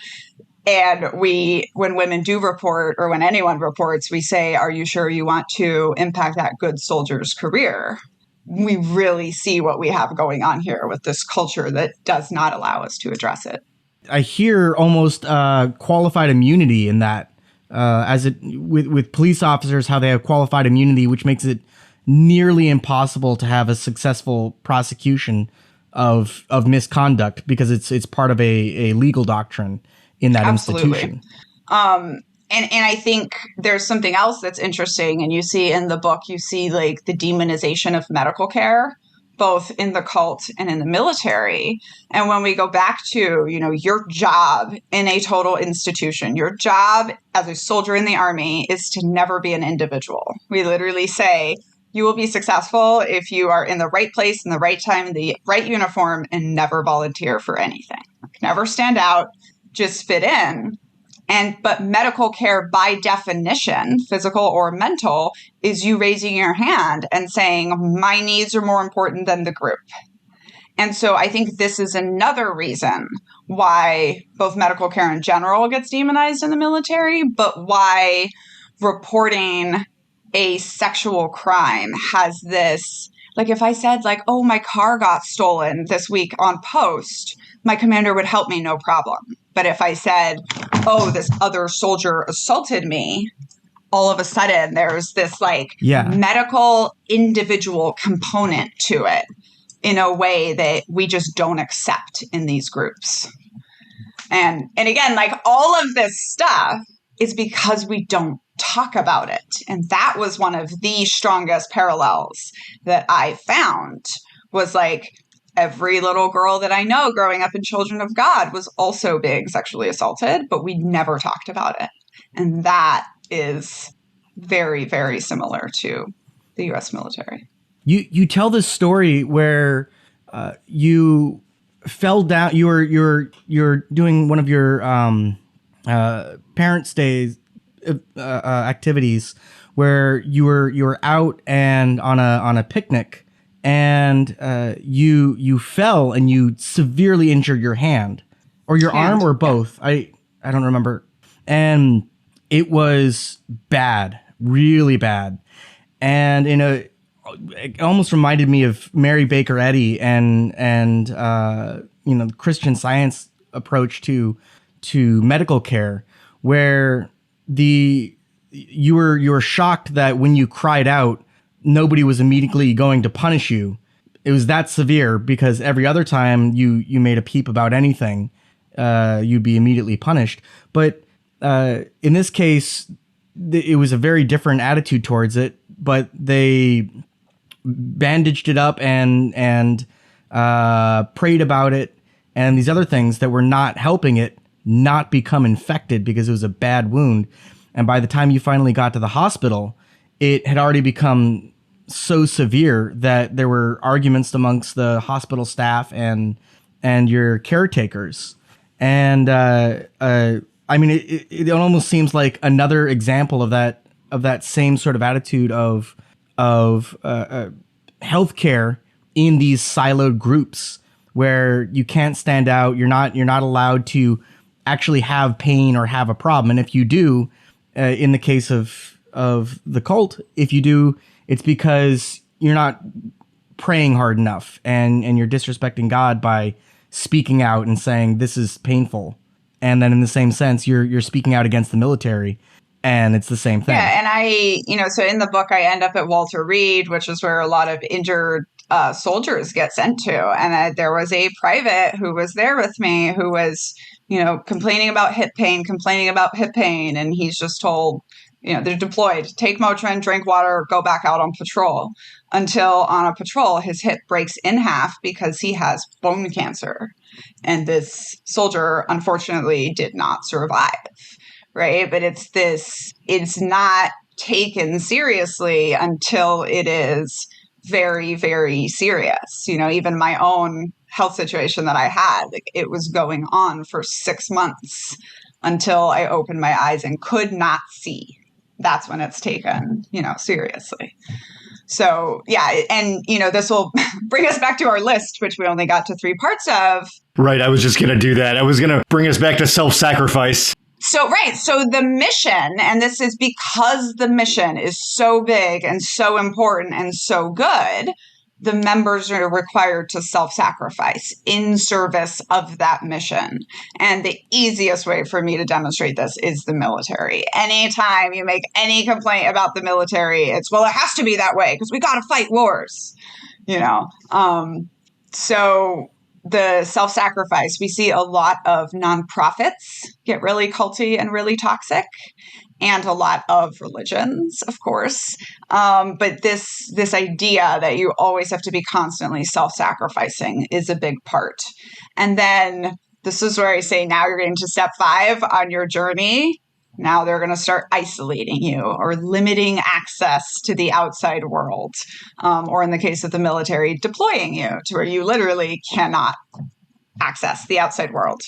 And when women do report, or when anyone reports, we say, are you sure you want to impact that good soldier's career? We really see what we have going on here with this culture that does not allow us to address it. I hear almost qualified immunity in that, with police officers, how they have qualified immunity, which makes it nearly impossible to have a successful prosecution of misconduct because it's part of a legal doctrine in that institution. And I think there's something else that's interesting, and you see in the book, the demonization of medical care both in the cult and in the military. And when we go back to, your job in a total institution, your job as a soldier in the army is to never be an individual. We literally say, you will be successful if you are in the right place, in the right time, in the right uniform, and never volunteer for anything. Never stand out, just fit in. But medical care, by definition, physical or mental, is you raising your hand and saying, my needs are more important than the group. And so I think this is another reason why both medical care in general gets demonized in the military, but why reporting a sexual crime has this, like if I said oh, my car got stolen this week on post, my commander would help me, no problem. But if I said, oh, this other soldier assaulted me, all of a sudden there's this medical individual component to it in a way that we just don't accept in these groups. And again, all of this stuff is because we don't talk about it. And that was one of the strongest parallels that I found was every little girl that I know growing up in Children of God was also being sexually assaulted, but we never talked about it. And that is very, very similar to the U.S. military. You tell this story where you fell down. You're doing one of your parents' days activities where you were out and on a picnic. And you fell and you severely injured your hand or your arm or both. I don't remember. And it was bad, really bad. And it almost reminded me of Mary Baker Eddy and the Christian Science approach to medical care, where you were shocked that when you cried out, nobody was immediately going to punish you. It was that severe because every other time you made a peep about anything, you'd be immediately punished. But in this case, it was a very different attitude towards it, but they bandaged it up and prayed about it and these other things that were not helping it not become infected because it was a bad wound. And by the time you finally got to the hospital, it had already become so severe that there were arguments amongst the hospital staff and your caretakers. And it almost seems like another example of that same sort of attitude of healthcare in these siloed groups where you can't stand out. You're not allowed to actually have pain or have a problem. And if you do, in the case of the cult, if you do, it's because you're not praying hard enough and you're disrespecting God by speaking out and saying this is painful. And then in the same sense, you're speaking out against the military, and it's the same thing. Yeah, and so in the book, I end up at Walter Reed, which is where a lot of injured soldiers get sent to. And there was a private who was there with me who was, complaining about hip pain. And he's just told, they're deployed, take Motrin, drink water, go back out on patrol. Until on a patrol, his hip breaks in half because he has bone cancer. And this soldier, unfortunately, did not survive, right? But it's not taken seriously until it is very, very serious. Even my own health situation that I had, it was going on for 6 months until I opened my eyes and could not see. That's when it's taken, seriously. So, yeah. And, this will bring us back to our list, which we only got to 3 parts of. Right. I was just going to do that. I was going to bring us back to self-sacrifice. So, right. So the mission, and this is because the mission is so big and so important and so good, the members are required to self-sacrifice in service of that mission. And the easiest way for me to demonstrate this is the military. Anytime you make any complaint about the military, it's, well, it has to be that way because we got to fight wars, So the self-sacrifice. We see a lot of nonprofits get really culty and really toxic, and a lot of religions, of course. But this idea that you always have to be constantly self-sacrificing is a big part. And then this is where I say, now you're getting to step 5 on your journey. Now they're going to start isolating you or limiting access to the outside world. Or in the case of the military, deploying you to where you literally cannot access the outside world.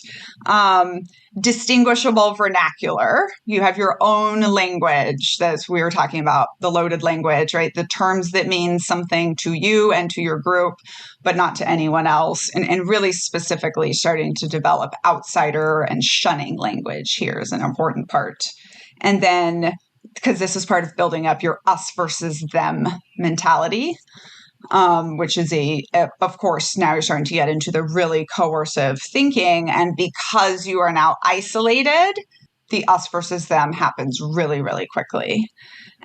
Distinguishable vernacular. You have your own language. That's we were talking about, the loaded language, right? The terms that mean something to you and to your group, but not to anyone else. And really specifically starting to develop outsider and shunning language here is an important part. And then, because this is part of building up your us versus them mentality, which is of course, now you're starting to get into the really coercive thinking. And because you are now isolated, the us versus them happens really, really quickly.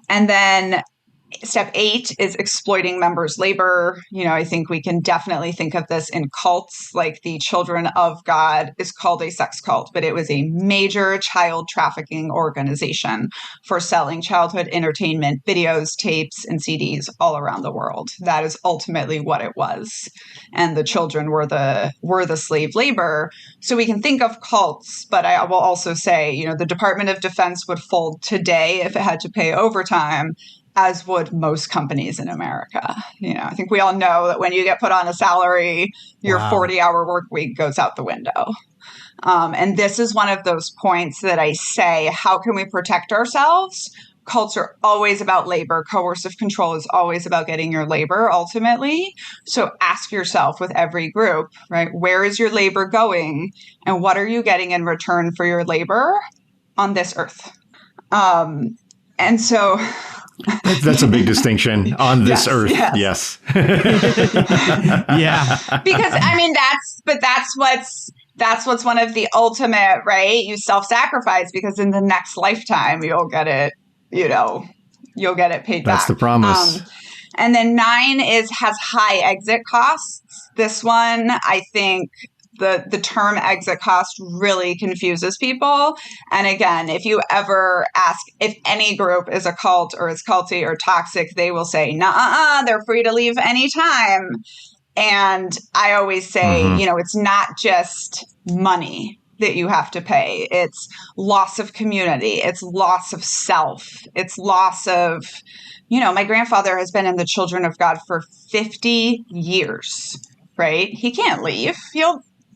And then step 8 is exploiting members' labor. I think we can definitely think of this in cults, like the Children of God is called a sex cult, but it was a major child trafficking organization for selling childhood entertainment videos, tapes, and CDs all around the world. That is ultimately what it was. And the children were the slave labor. So we can think of cults, but I will also say, the Department of Defense would fold today if it had to pay overtime, as would most companies in America. I think we all know that when you get put on a salary, your 40-hour work week goes out the window. And this is one of those points that I say, how can we protect ourselves? Cults are always about labor. Coercive control is always about getting your labor ultimately. So ask yourself with every group, right? Where is your labor going? And what are you getting in return for your labor on this earth? And so... That's a big distinction on this earth. Yes. Yeah. Because that's what's one of the ultimate, right? You self-sacrifice because in the next lifetime you'll get it, you'll get it paid back. That's the promise. And then 9 has high exit costs. This one, I think, the term exit cost really confuses people. And again, if you ever ask if any group is a cult or is culty or toxic, they will say, nah, they're free to leave anytime. And I always say, it's not just money that you have to pay. It's loss of community. It's loss of self. It's loss of, my grandfather has been in the Children of God for 50 years, right? He can't leave.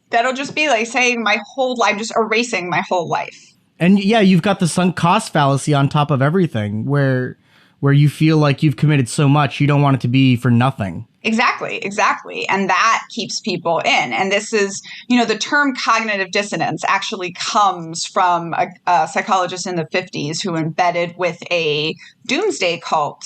That'll just be like saying my whole life, just erasing my whole life. And yeah, you've got the sunk cost fallacy on top of everything where you feel like you've committed so much, you don't want it to be for nothing. Exactly. And that keeps people in. And this is, the term cognitive dissonance actually comes from a psychologist in the 50s who embedded with a doomsday cult,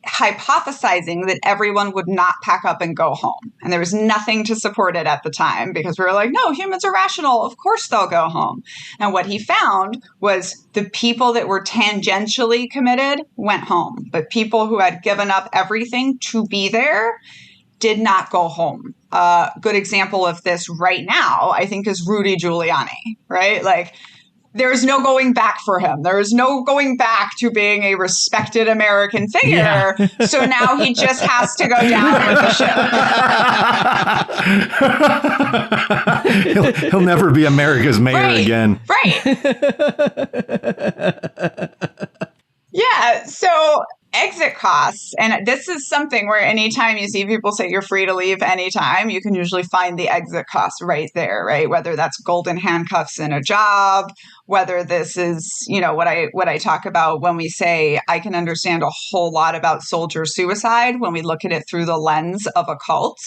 hypothesizing that everyone would not pack up and go home. And there was nothing to support it at the time because we were like, no, humans are rational. Of course they'll go home. And what he found was the people that were tangentially committed went home. But people who had given up everything to be there did not go home. A good example of this right now, I think, is Rudy Giuliani, right? Like, there's no going back for him. There's no going back to being a respected American figure. Yeah. So now he just has to go down with the ship. He'll never be America's mayor again. Right. Yeah. So exit costs. And this is something where anytime you see people say you're free to leave anytime, you can usually find the exit costs right there, right? Whether that's golden handcuffs in a job, whether this is, what I talk about when we say I can understand a whole lot about soldier suicide when we look at it through the lens of a cult.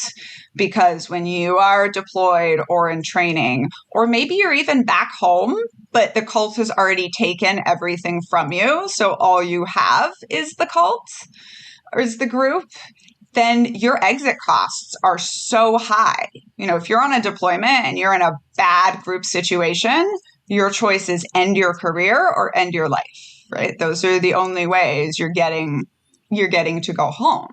Because when you are deployed or in training, or maybe you're even back home, but the cult has already taken everything from you, so all you have is the cult or is the group, then your exit costs are so high. If you're on a deployment and you're in a bad group situation, your choice is end your career or end your life, right? Those are the only ways you're getting to go home.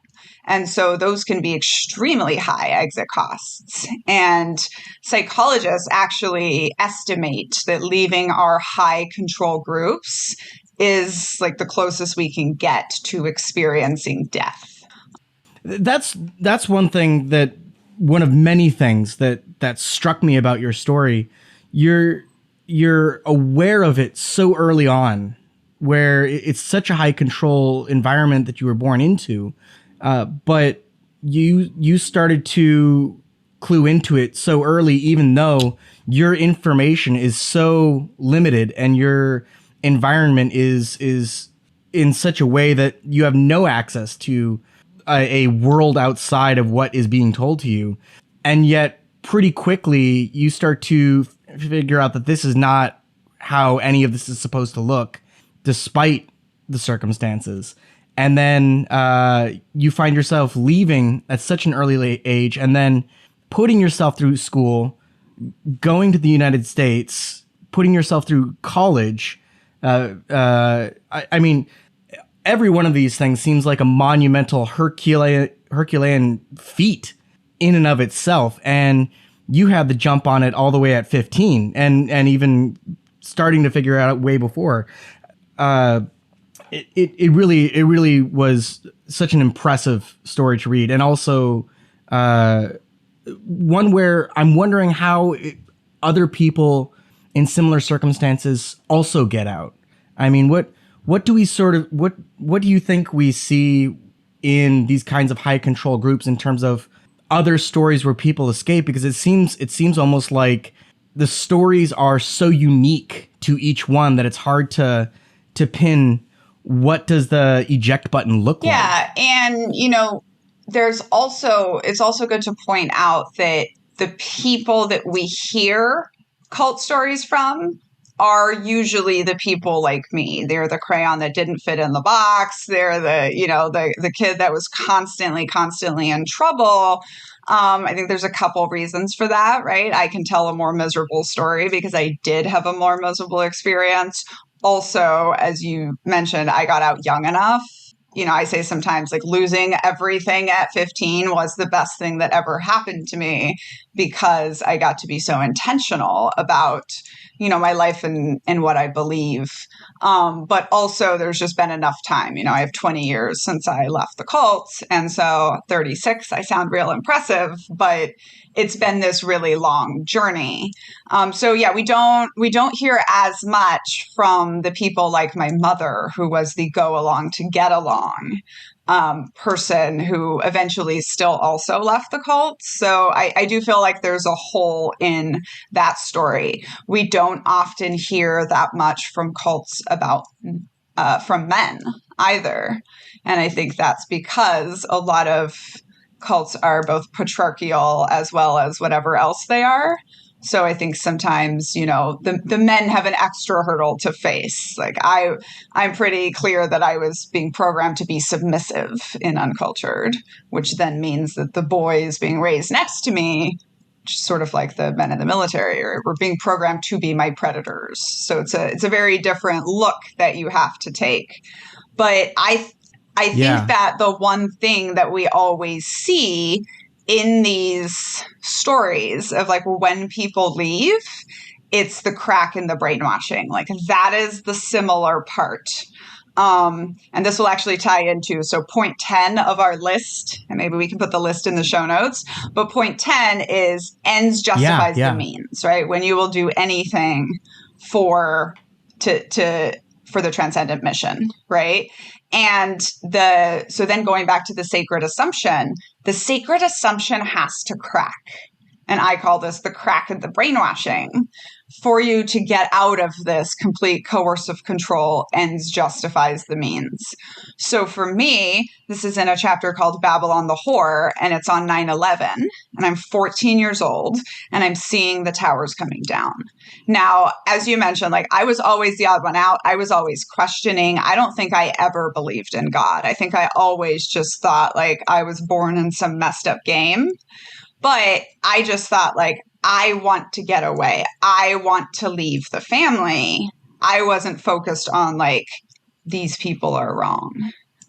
And so those can be extremely high exit costs. And psychologists actually estimate that leaving our high control groups is like the closest we can get to experiencing death. That's one thing that one of many things that struck me about your story. You're aware of it so early on, where it's such a high control environment that you were born into, but you started to clue into it so early, even though your information is so limited and your environment is in such a way that you have no access to a world outside of what is being told to you. And yet pretty quickly you start to figure out that this is not how any of this is supposed to look, despite the circumstances. And then you find yourself leaving at such an early age, and then putting yourself through school, going to the United States, putting yourself through college. I mean, every one of these things seems like a monumental Herculean feat in and of itself. And you had the jump on it all the way at 15 and even starting to figure out way before. It really was such an impressive story to read. And also one where I'm wondering how other people in similar circumstances also get out. I mean, what do we what do you think we see in these kinds of high control groups in terms of other stories where people escape? Because it seems almost like the stories are so unique to each one that it's hard to pin what does the eject button look like. Yeah, and it's also good to point out that the people that we hear cult stories from are usually the people like me. They're the crayon that didn't fit in the box. They're the kid that was constantly in trouble. I think there's a couple reasons for that, right? I can tell a more miserable story because I did have a more miserable experience. Also, as you mentioned, I got out young enough. I say sometimes like losing everything at 15 was the best thing that ever happened to me because I got to be so intentional about, my life and what I believe. But also there's just been enough time. I have 20 years since I left the cult. And so 36, I sound real impressive, but it's been this really long journey. So yeah, we don't hear as much from the people like my mother, who was the go along to get along person who eventually still also left the cult. So I do feel like there's a hole in that story. We don't often hear that much from cults from men either. And I think that's because a lot of cults are both patriarchal as well as whatever else they are. So I think sometimes, the men have an extra hurdle to face. Like I'm pretty clear that I was being programmed to be submissive in Uncultured, which then means that the boys being raised next to me, sort of like the men in the military, were being programmed to be my predators. So it's a very different look that you have to take. But I think that the one thing that we always see in these stories of like when people leave, it's the crack in the brainwashing. Like that is the similar part. And this will actually tie into, so point 10 of our list, and maybe we can put the list in the show notes, but point 10 is ends justifies the means, right? When you will do anything for the transcendent mission, right? And so then going back to the sacred assumption has to crack. And I call this the crack in the brainwashing. For you to get out of this complete coercive control, ends justifies the means. So for me, this is in a chapter called Babylon the Whore, and it's on 9/11, and I'm 14 years old, and I'm seeing the towers coming down. Now, as you mentioned, like I was always the odd one out. I was always questioning. I don't think I ever believed in God. I think I always just thought like I was born in some messed up game. But I just thought like, I want to get away. I want to leave the family. I wasn't focused on like, these people are wrong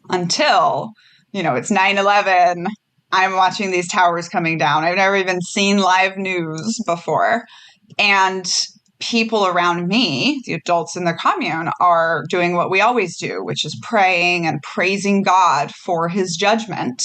until it's 9/11. I'm watching these towers coming down. I've never even seen live news before. And people around me, the adults in the commune, are doing what we always do, which is praying and praising God for his judgment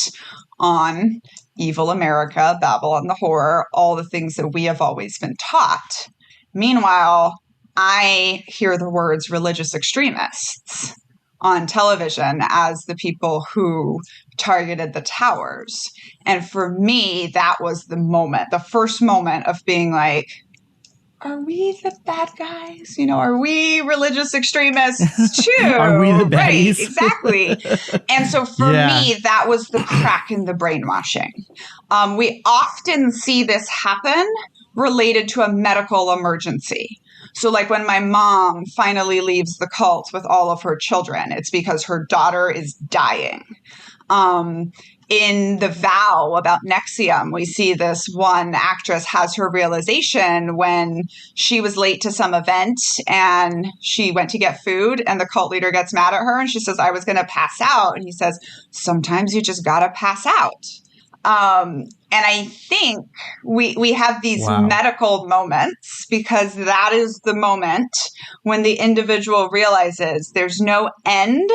on evil America, Babylon the Whore, all the things that we have always been taught. Meanwhile, I hear the words religious extremists on television as the people who targeted the towers. And for me, that was the moment, the first moment of being like, are we the bad guys? Are we religious extremists too? Are we the baddies? Right, exactly. And so for me, that was the crack in the brainwashing. We often see this happen related to a medical emergency. So like when my mom finally leaves the cult with all of her children, it's because her daughter is dying. In The Vow about Nexium, we see this one actress has her realization when she was late to some event and she went to get food and the cult leader gets mad at her and she says, I was going to pass out. And he says, sometimes you just got to pass out. And I think we have these medical moments because that is the moment when the individual realizes there's no end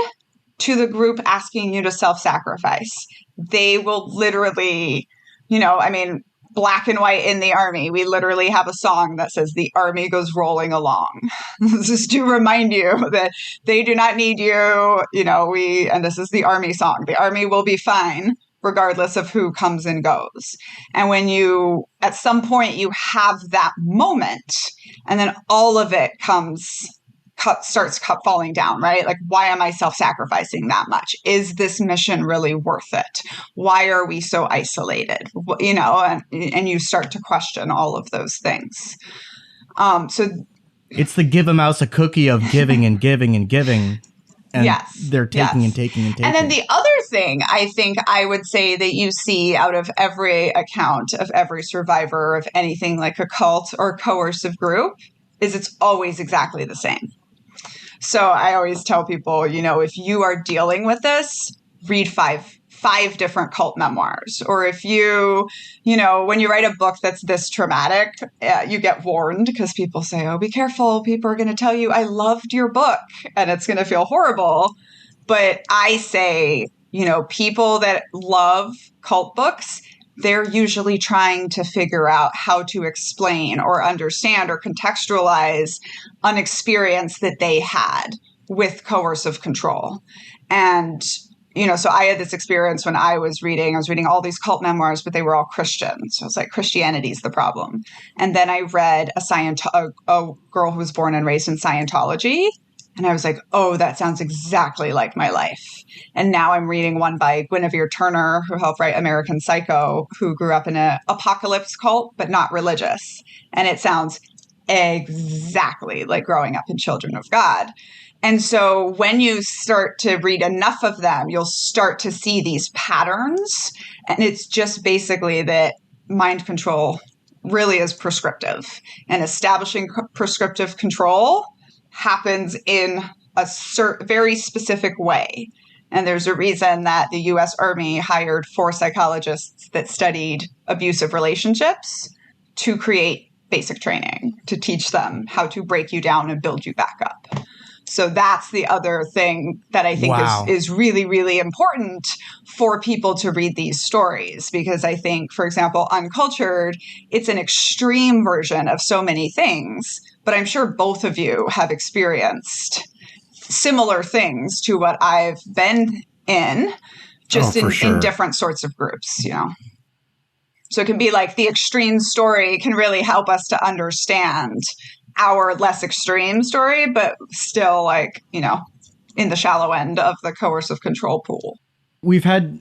to the group asking you to self-sacrifice. They will literally, black and white in the army. We literally have a song that says the army goes rolling along. This is to remind you that they do not need you. And this is the army song. The army will be fine regardless of who comes and goes. And when at some point you have that moment and then all of it starts falling down, right? Like, why am I self-sacrificing that much? Is this mission really worth it? Why are we so isolated? And you start to question all of those things. So it's the give a mouse a cookie of giving and giving and giving. And they're taking and taking and taking. And then the other thing I think I would say that you see out of every account of every survivor of anything like a cult or coercive group is it's always exactly the same. So I always tell people, if you are dealing with this, read five different cult memoirs. Or if when you write a book that's this traumatic, you get warned because people say, oh, be careful. People are going to tell you, I loved your book and it's going to feel horrible. But I say, people that love cult books, they're usually trying to figure out how to explain or understand or contextualize an experience that they had with coercive control. And, so I had this experience when I was reading all these cult memoirs, but they were all Christian. So I was like, Christianity's the problem. And then I read a girl who was born and raised in Scientology. And I was like, oh, that sounds exactly like my life. And now I'm reading one by Guinevere Turner, who helped write American Psycho, who grew up in an apocalypse cult, but not religious. And it sounds exactly like growing up in Children of God. And so when you start to read enough of them, you'll start to see these patterns. And it's just basically that mind control really is prescriptive. And establishing prescriptive control happens in a very specific way. And there's a reason that the U.S. Army hired 4 psychologists that studied abusive relationships to create basic training, to teach them how to break you down and build you back up. So that's the other thing that I think is really, really important for people to read these stories. Because I think, for example, Uncultured, it's an extreme version of so many things. But I'm sure both of you have experienced similar things to what I've been in, just in different sorts of groups, So it can be like the extreme story can really help us to understand our less extreme story, but still in the shallow end of the coercive control pool. We've had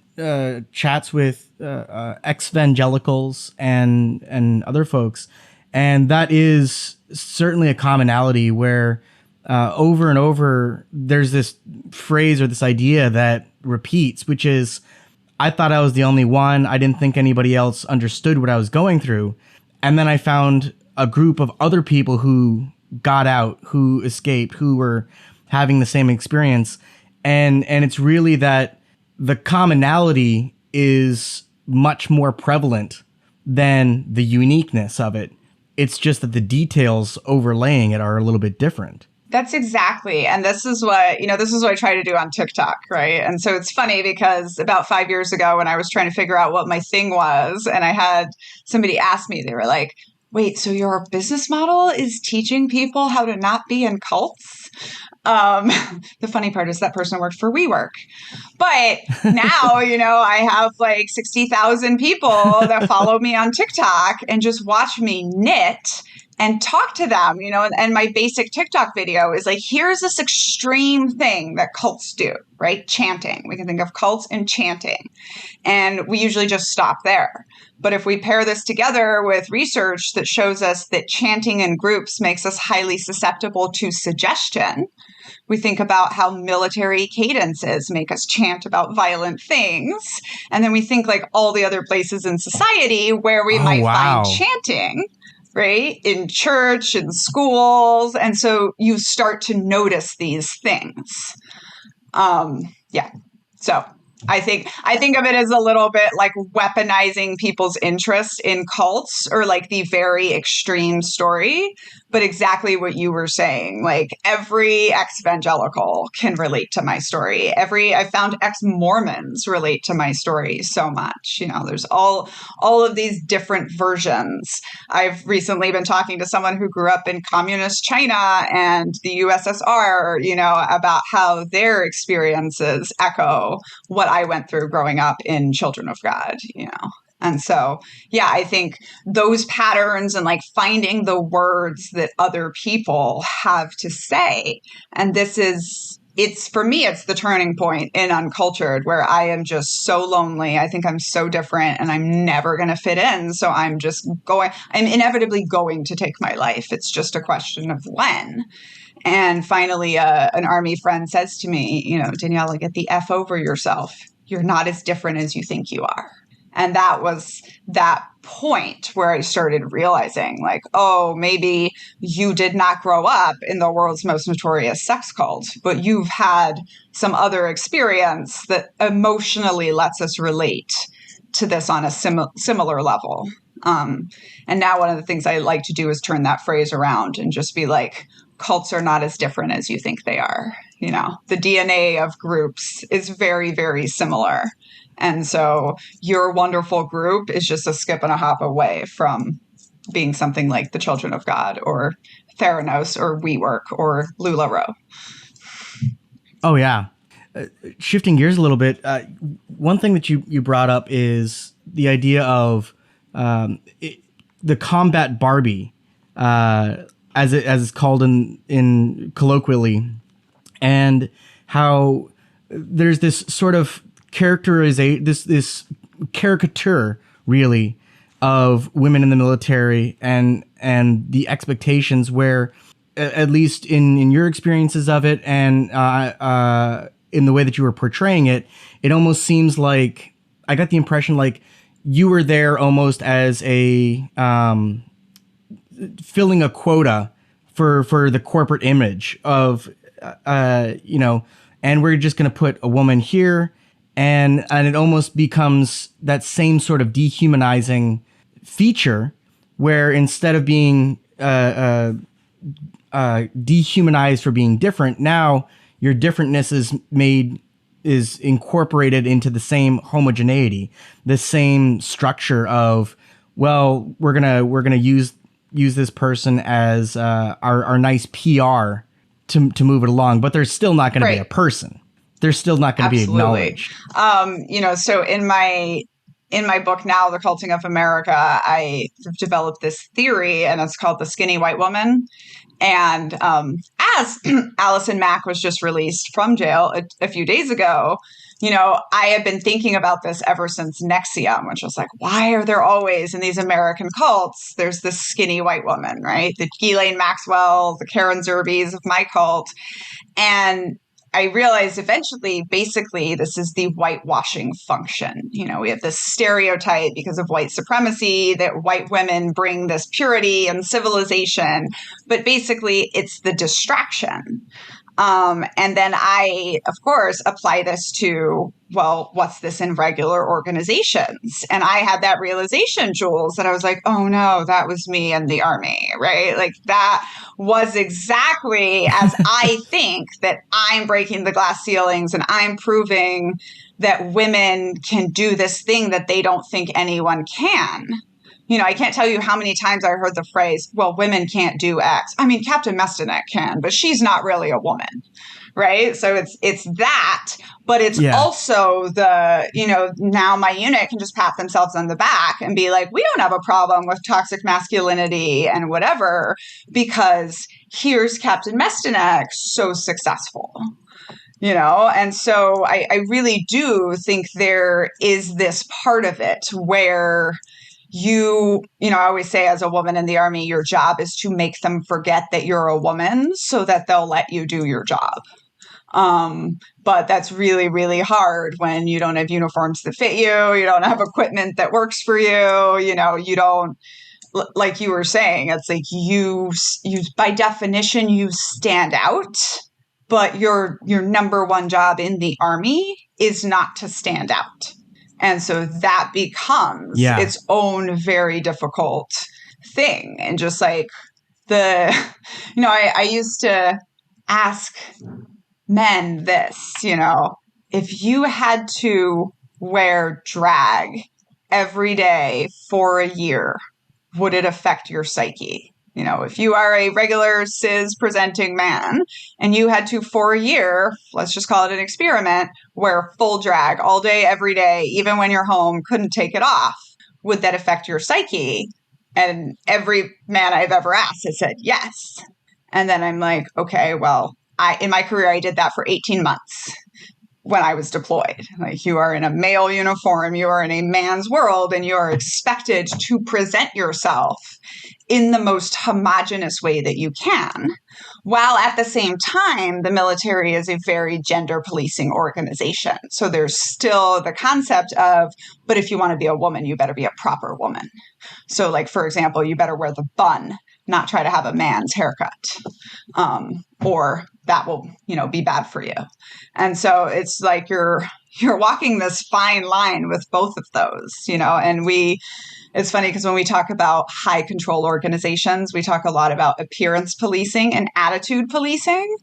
chats with ex-evangelicals and other folks, and that is certainly a commonality where over and over there's this phrase or this idea that repeats, which is, I thought I was the only one. I didn't think anybody else understood what I was going through. And then I found a group of other people who got out, who escaped, who were having the same experience. And it's really that the commonality is much more prevalent than the uniqueness of it. It's just that the details overlaying it are a little bit different. That's exactly. And this is what I try to do on TikTok, right? And so it's funny because about 5 years ago when I was trying to figure out what my thing was, and I had somebody ask me, they were like, wait, so your business model is teaching people how to not be in cults? The funny part is that person worked for WeWork. But now, I have like 60,000 people that follow me on TikTok and just watch me knit and talk to them, and my basic TikTok video is like, here's this extreme thing that cults do, right? Chanting. We can think of cults and chanting. And we usually just stop there. But if we pair this together with research that shows us that chanting in groups makes us highly susceptible to suggestion, we think about how military cadences make us chant about violent things. And then we think like all the other places in society where we might find chanting, right? In church, in schools. And so you start to notice these things. So I think of it as a little bit like weaponizing people's interest in cults or like the very extreme story. But exactly what you were saying, like every ex-evangelical can relate to my story. I found ex-Mormons relate to my story so much. There's all of these different versions. I've recently been talking to someone who grew up in communist China and the USSR, about how their experiences echo what I went through growing up in Children of God, And so, I think those patterns and like finding the words that other people have to say. And for me, it's the turning point in Uncultured where I am just so lonely. I think I'm so different and I'm never going to fit in. So I'm inevitably going to take my life. It's just a question of when. And finally, an army friend says to me, Daniella, get the F over yourself. You're not as different as you think you are. And that was that point where I started realizing like, oh, maybe you did not grow up in the world's most notorious sex cult, but you've had some other experience that emotionally lets us relate to this on a similar level. And now one of the things I like to do is turn that phrase around and just be like, cults are not as different as you think they are. The DNA of groups is very, very similar. And so your wonderful group is just a skip and a hop away from being something like the Children of God or Theranos or WeWork or LuLaRoe. Oh, yeah. Shifting gears a little bit, one thing that you brought up is the idea of the combat Barbie, as it's called in colloquially, and how there's this sort of this caricature really of women in the military and the expectations where, at least in your experiences of it and in the way that you were portraying it, it almost seems like I got the impression like you were there almost as a filling a quota for the corporate image of and we're just going to put a woman here. And it almost becomes that same sort of dehumanizing feature where instead of being dehumanized for being different, now your differentness is incorporated into the same homogeneity, the same structure of, well, we're gonna use this person as our nice PR to move it along, but there's still not going to be a person. They're still not going to be acknowledged. So in my book now, The Culting of America, I have developed this theory, and it's called the skinny white woman. And as Allison Mack was just released from jail a few days ago, I have been thinking about this ever since NXIVM, which was like, why are there always in these American cults, there's this skinny white woman, right? The Ghislaine Maxwell, the Karen Zerbis of my cult. And I realized eventually, basically, this is the whitewashing function. We have this stereotype because of white supremacy that white women bring this purity and civilization, but basically it's the distraction. And then I, of course, apply this to, well, what's this in regular organizations? And I had that realization, Jules, that I was like, oh no, that was me in the Army, right? Like that was exactly as I think that I'm breaking the glass ceilings and I'm proving that women can do this thing that they don't think anyone can. I can't tell you how many times I heard the phrase, well, women can't do X. I mean, Captain Mestyanek can, but she's not really a woman, right? So it's that, but it's also the, now my unit can just pat themselves on the back and be like, we don't have a problem with toxic masculinity and whatever, because here's Captain Mestyanek, so successful. And so I really do think there is this part of it where I always say as a woman in the Army, your job is to make them forget that you're a woman so that they'll let you do your job. But that's really, really hard when you don't have uniforms that fit you don't have equipment that works for you, you don't, like you were saying, it's like you by definition, you stand out, but your number one job in the Army is not to stand out. And so that becomes its own very difficult thing. And just like I used to ask men this, if you had to wear drag every day for a year, would it affect your psyche? If you are a regular cis presenting man and you had to, for a year, let's just call it an experiment, wear full drag all day, every day, even when you're home, couldn't take it off, would that affect your psyche? And every man I've ever asked has said yes. And then I'm like, okay, well, in my career, I did that for 18 months when I was deployed. Like, you are in a male uniform, you are in a man's world, and you are expected to present yourself in the most homogenous way that you can, while at the same time, the military is a very gender policing organization. So there's still the concept of, but if you want to be a woman, you better be a proper woman. So like, for example, you better wear the bun, not try to have a man's haircut, or that will, be bad for you. And so it's like you're walking this fine line with both of those, and it's funny because when we talk about high control organizations, we talk a lot about appearance policing and attitude policing.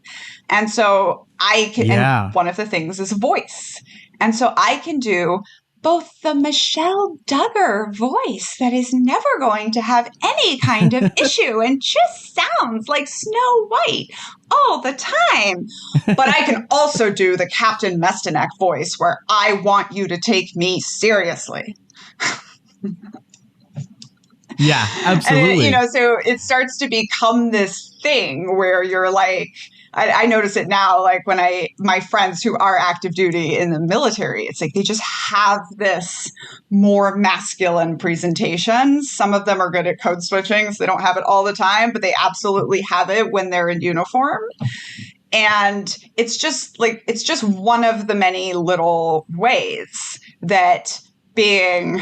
And so and one of the things is voice. And so I can do both the Michelle Duggar voice that is never going to have any kind of issue and just sounds like Snow White all the time. But I can also do the Captain Mestyanek voice where I want you to take me seriously. Yeah, absolutely. And, so it starts to become this thing where you're like, I notice it now, like when my friends who are active duty in the military, it's like they just have this more masculine presentation. Some of them are good at code switching, so they don't have it all the time, but they absolutely have it when they're in uniform. And it's just one of the many little ways that being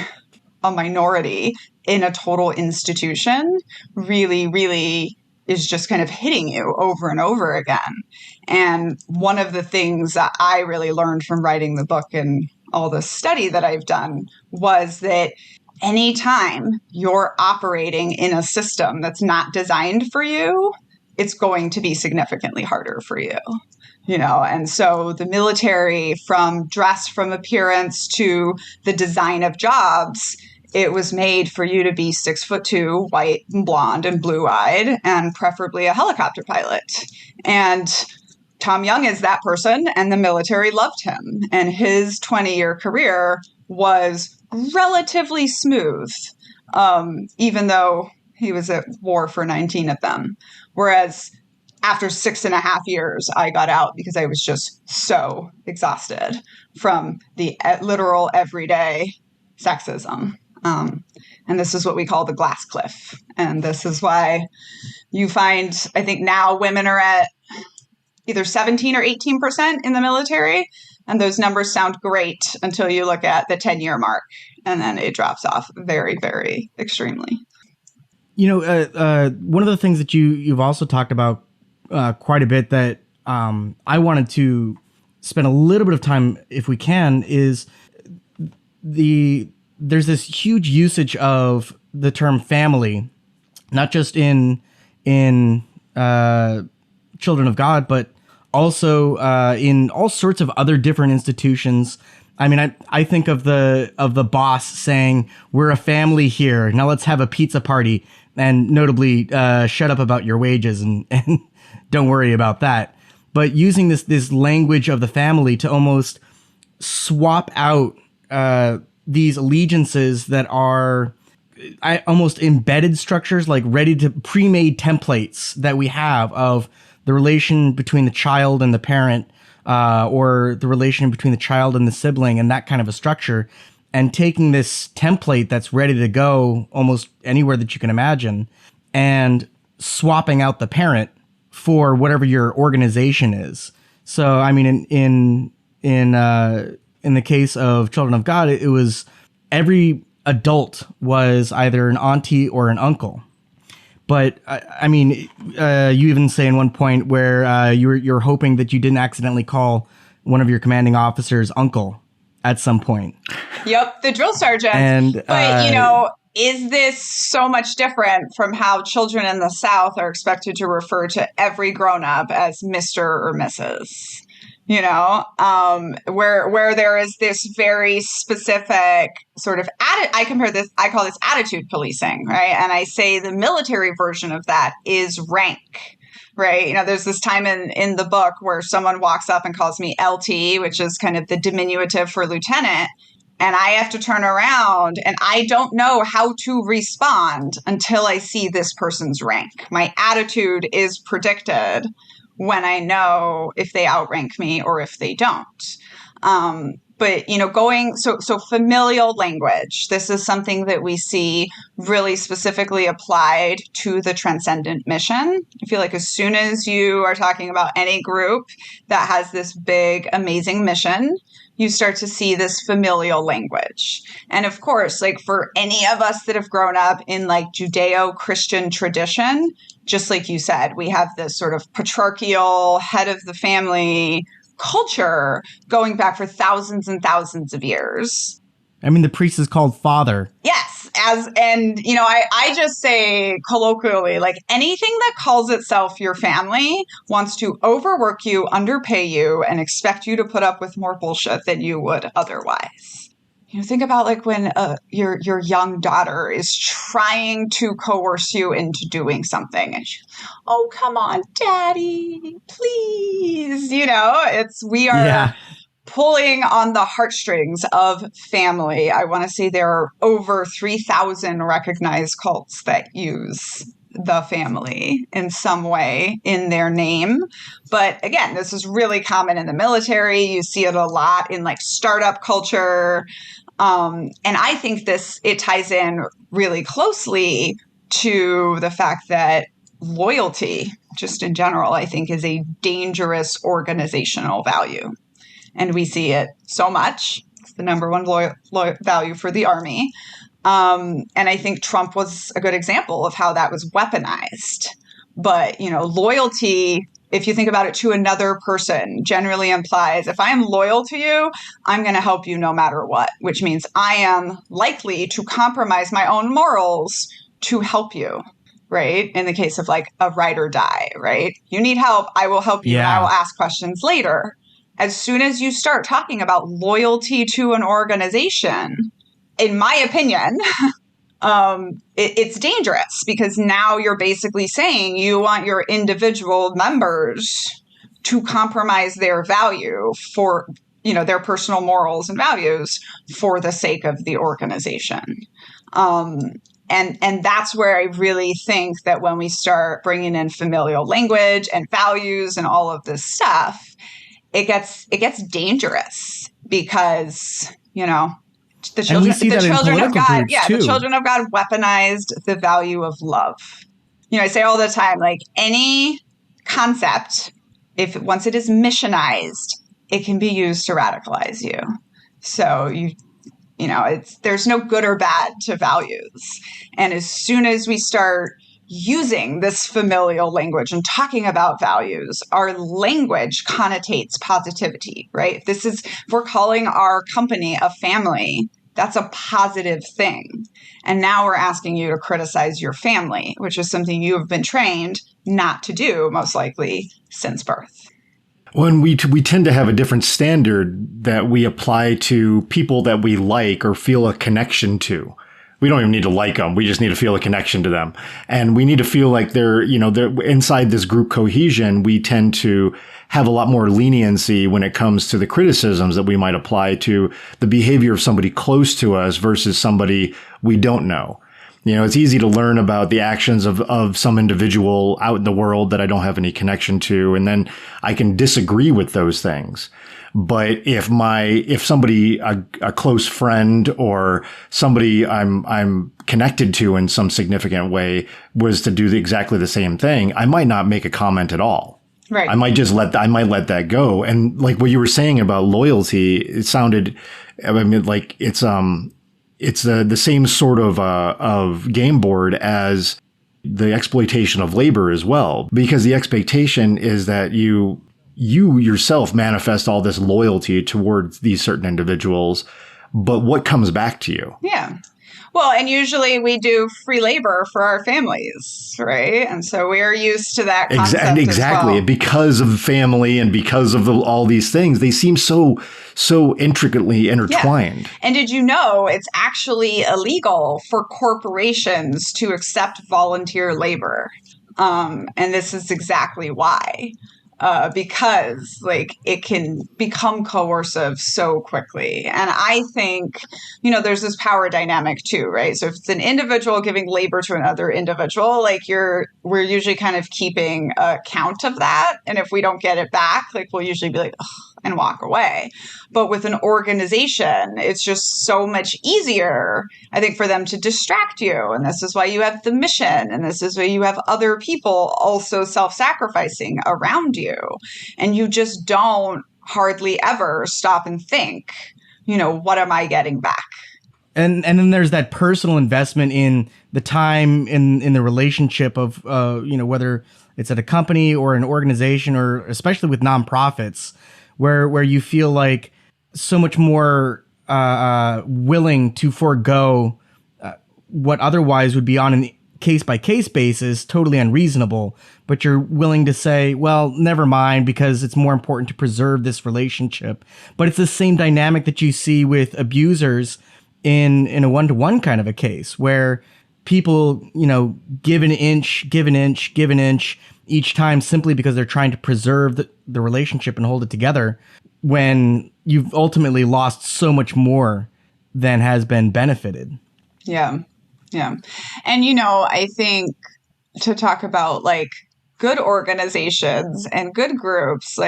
a minority in a total institution really, really is just kind of hitting you over and over again. And one of the things that I really learned from writing the book and all the study that I've done was that anytime you're operating in a system that's not designed for you, it's going to be significantly harder for you. And so the military, from dress, from appearance to the design of jobs, it was made for you to be 6'2", white and blonde and blue-eyed, and preferably a helicopter pilot. And Tom Young is that person, and the military loved him. And his 20-year career was relatively smooth, even though he was at war for 19 of them. Whereas after 6.5 years, I got out because I was just so exhausted from the literal everyday sexism. And this is what we call the glass cliff. And this is why you find, I think now women are at either 17 or 18% in the military. And those numbers sound great until you look at the 10-year mark. And then it drops off very, very extremely. One of the things that you've also talked about quite a bit that I wanted to spend a little bit of time, if we can, is there's this huge usage of the term family, not just in Children of God, but also in all sorts of other different institutions. I mean, I think of the boss saying, "We're a family here. Now let's have a pizza party," and notably, shut up about your wages and don't worry about that. But using this language of the family to almost swap out these allegiances that are almost embedded structures, like ready to pre-made templates that we have of the relation between the child and the parent, or the relation between the child and the sibling, and that kind of a structure, and taking this template that's ready to go almost anywhere that you can imagine, and swapping out the parent for whatever your organization is. So, I mean, in the case of Children of God, it was every adult was either an auntie or an uncle. But I mean, you even say in one point where you're hoping that you didn't accidentally call one of your commanding officers uncle at some point. Yep, the drill sergeant. And but is this so much different from how children in the South are expected to refer to every grown-up as Mr. or Mrs.? Where there is this very specific sort of I call this attitude policing, right? And I say the military version of that is rank, right? There's this time in the book where someone walks up and calls me LT, which is kind of the diminutive for lieutenant. And I have to turn around and I don't know how to respond until I see this person's rank. My attitude is predicted when I know if they outrank me or if they don't. But so familial language, this is something that we see really specifically applied to the transcendent mission. I feel like as soon as you are talking about any group that has this big, amazing mission, you start to see this familial language. And of course, like for any of us that have grown up in like Judeo-Christian tradition, just like you said, we have this sort of patriarchal head of the family culture going back for thousands and thousands of years. I mean, the priest is called father. Yes. I just say colloquially, like anything that calls itself your family wants to overwork you, underpay you, and expect you to put up with more bullshit than you would otherwise. Think about like when your young daughter is trying to coerce you into doing something, and oh, come on, daddy, please. We are pulling on the heartstrings of family. I want to say there are over 3,000 recognized cults that use the family in some way in their name. But again, this is really common in the military. You see it a lot in like startup culture. And I think it ties in really closely to the fact that loyalty, just in general, I think is a dangerous organizational value. And we see it so much. It's the number one value for the Army. And I think Trump was a good example of how that was weaponized. But, loyalty, if you think about it to another person, generally implies if I am loyal to you, I'm going to help you no matter what, which means I am likely to compromise my own morals to help you, right? In the case of like a ride or die, right? You need help, I will help you, and I will ask questions later. As soon as you start talking about loyalty to an organization, in my opinion, it's dangerous because now you're basically saying you want your individual members to compromise their value for, their personal morals and values for the sake of the organization. And that's where I really think that when we start bringing in familial language and values and all of this stuff, it gets dangerous because, the children of God, the children of God weaponized the value of love. I say all the time, like any concept, once it is missionized, it can be used to radicalize you. So there's no good or bad to values. And as soon as we start using this familial language and talking about values, our language connotates positivity, right? If we're calling our company a family, that's a positive thing. And now we're asking you to criticize your family, which is something you have been trained not to do, most likely, since birth. When we tend to have a different standard that we apply to people that we like or feel a connection to. We don't even need to like them. We just need to feel a connection to them. And we need to feel like they're inside this group cohesion. We tend to have a lot more leniency when it comes to the criticisms that we might apply to the behavior of somebody close to us versus somebody we don't know. It's easy to learn about the actions of some individual out in the world that I don't have any connection to. And then I can disagree with those things. But if somebody, a close friend or somebody I'm connected to in some significant way was to do exactly the same thing, I might not make a comment at all. Right. I might let that go. And like what you were saying about loyalty, it sounded, like it's the same sort of game board as the exploitation of labor as well, because the expectation is that you yourself manifest all this loyalty towards these certain individuals, but what comes back to you? Yeah. Well, and usually we do free labor for our families, right? And so we're used to that concept exactly. as well. Because of family and because of all these things, they seem so intricately intertwined. Yeah. And did you know it's actually illegal for corporations to accept volunteer labor? And this is exactly why. Because it can become coercive so quickly. And I think, there's this power dynamic too, right? So if it's an individual giving labor to another individual, we're usually kind of keeping a count of that. And if we don't get it back, we'll usually be like, ugh, and walk away. But with an organization, it's just so much easier, I think, for them to distract you. And this is why you have the mission. And this is why you have other people also self-sacrificing around you. And you just don't hardly ever stop and think, what am I getting back? And then there's that personal investment in the time in the relationship of, whether it's at a company or an organization, or especially with nonprofits, where you feel like so much more willing to forego what otherwise would be on an case-by-case basis, totally unreasonable, but you're willing to say, well, never mind, because it's more important to preserve this relationship. But it's the same dynamic that you see with abusers in a one-to-one kind of a case, where people, give an inch each time simply because they're trying to preserve the relationship and hold it together, when you've ultimately lost so much more than has been benefited. Yeah. Yeah. And, I think to talk about good organizations and good groups,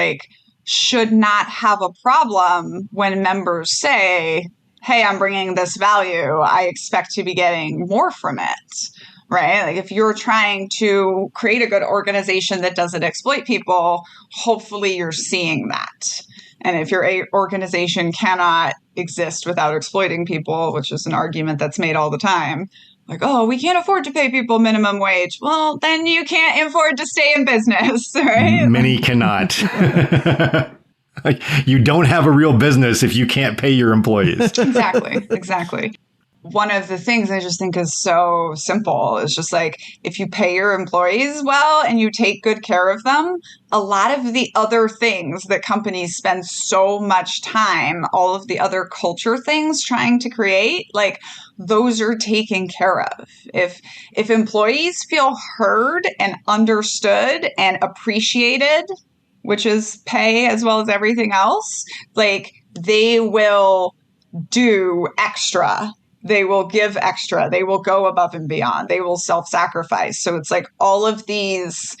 should not have a problem when members say, hey, I'm bringing this value, I expect to be getting more from it, right? If you're trying to create a good organization that doesn't exploit people, hopefully you're seeing that. And if your organization cannot exist without exploiting people, which is an argument that's made all the time, we can't afford to pay people minimum wage. Well, then you can't afford to stay in business, right? Many cannot. You don't have a real business if you can't pay your employees. Exactly. One of the things I just think is so simple is just if you pay your employees well and you take good care of them, a lot of the other things that companies spend so much time, all of the other culture things trying to create, those are taken care of. If employees feel heard and understood and appreciated, which is pay as well as everything else, they will do extra. They will give extra. They will go above and beyond. They will self-sacrifice. So it's all of these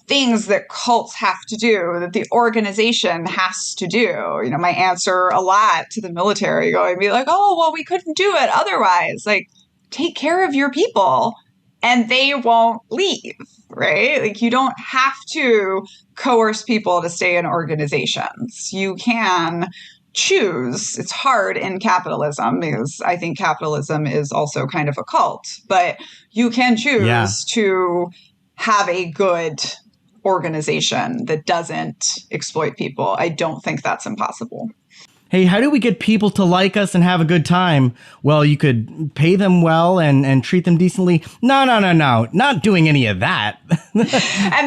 things that cults have to do, that the organization has to do. My answer a lot to the military going to be we couldn't do it otherwise. Take care of your people and they won't leave, right? You don't have to coerce people to stay in organizations. You can choose. It's hard in capitalism because I think capitalism is also kind of a cult, but you can choose to have a good organization that doesn't exploit people. I don't think that's impossible. Hey, how do we get people to like us and have a good time? Well, you could pay them well and treat them decently. No. Not doing any of that.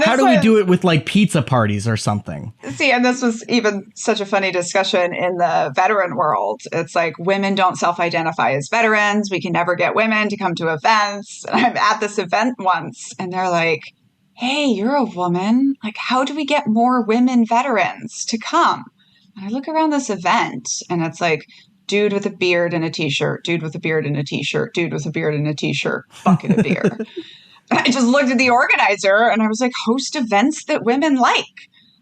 How do we do it with like pizza parties or something? See, and this was even such a funny discussion in the veteran world. It's like women don't self-identify as veterans. We can never get women to come to events. And I'm at this event once and they're like, hey, you're a woman. Like, how do we get more women veterans to come? And I look around this event and it's like, dude with a beard and a t-shirt, dude with a beard and a t-shirt, dude with a beard and a t-shirt, bucket of beer. And I just looked at the organizer and I was like, host events that women like.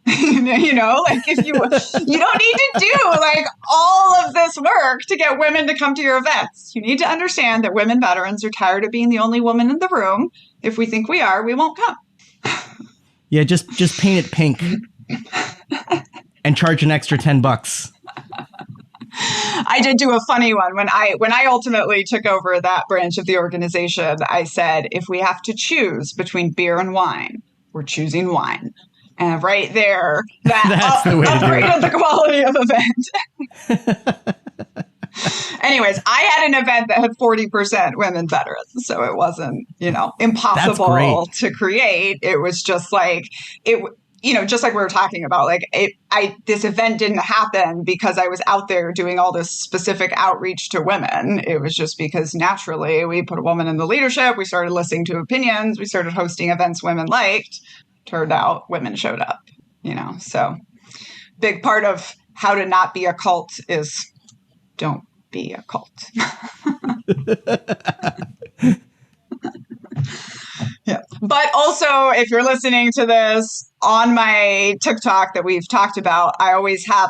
You know, like if you don't need to do like all of this work to get women to come to your events. You need to understand that women veterans are tired of being the only woman in the room. If we think we are, we won't come. Yeah, just paint it pink. And charge an extra $10. I did do a funny one when I ultimately took over that branch of the organization. I said, if we have to choose between beer and wine, we're choosing wine. And right there, that upgraded the quality of event. Anyways, I had an event that had 40% women veterans, so it wasn't, impossible to create. It was just like just like we were talking about, like this event didn't happen because I was out there doing all this specific outreach to women. It was just because naturally we put a woman in the leadership. We started listening to opinions. We started hosting events women liked. Turned out women showed up, so big part of how to not be a cult is don't be a cult. Yeah. But also, if you're listening to this on my TikTok that we've talked about, I always have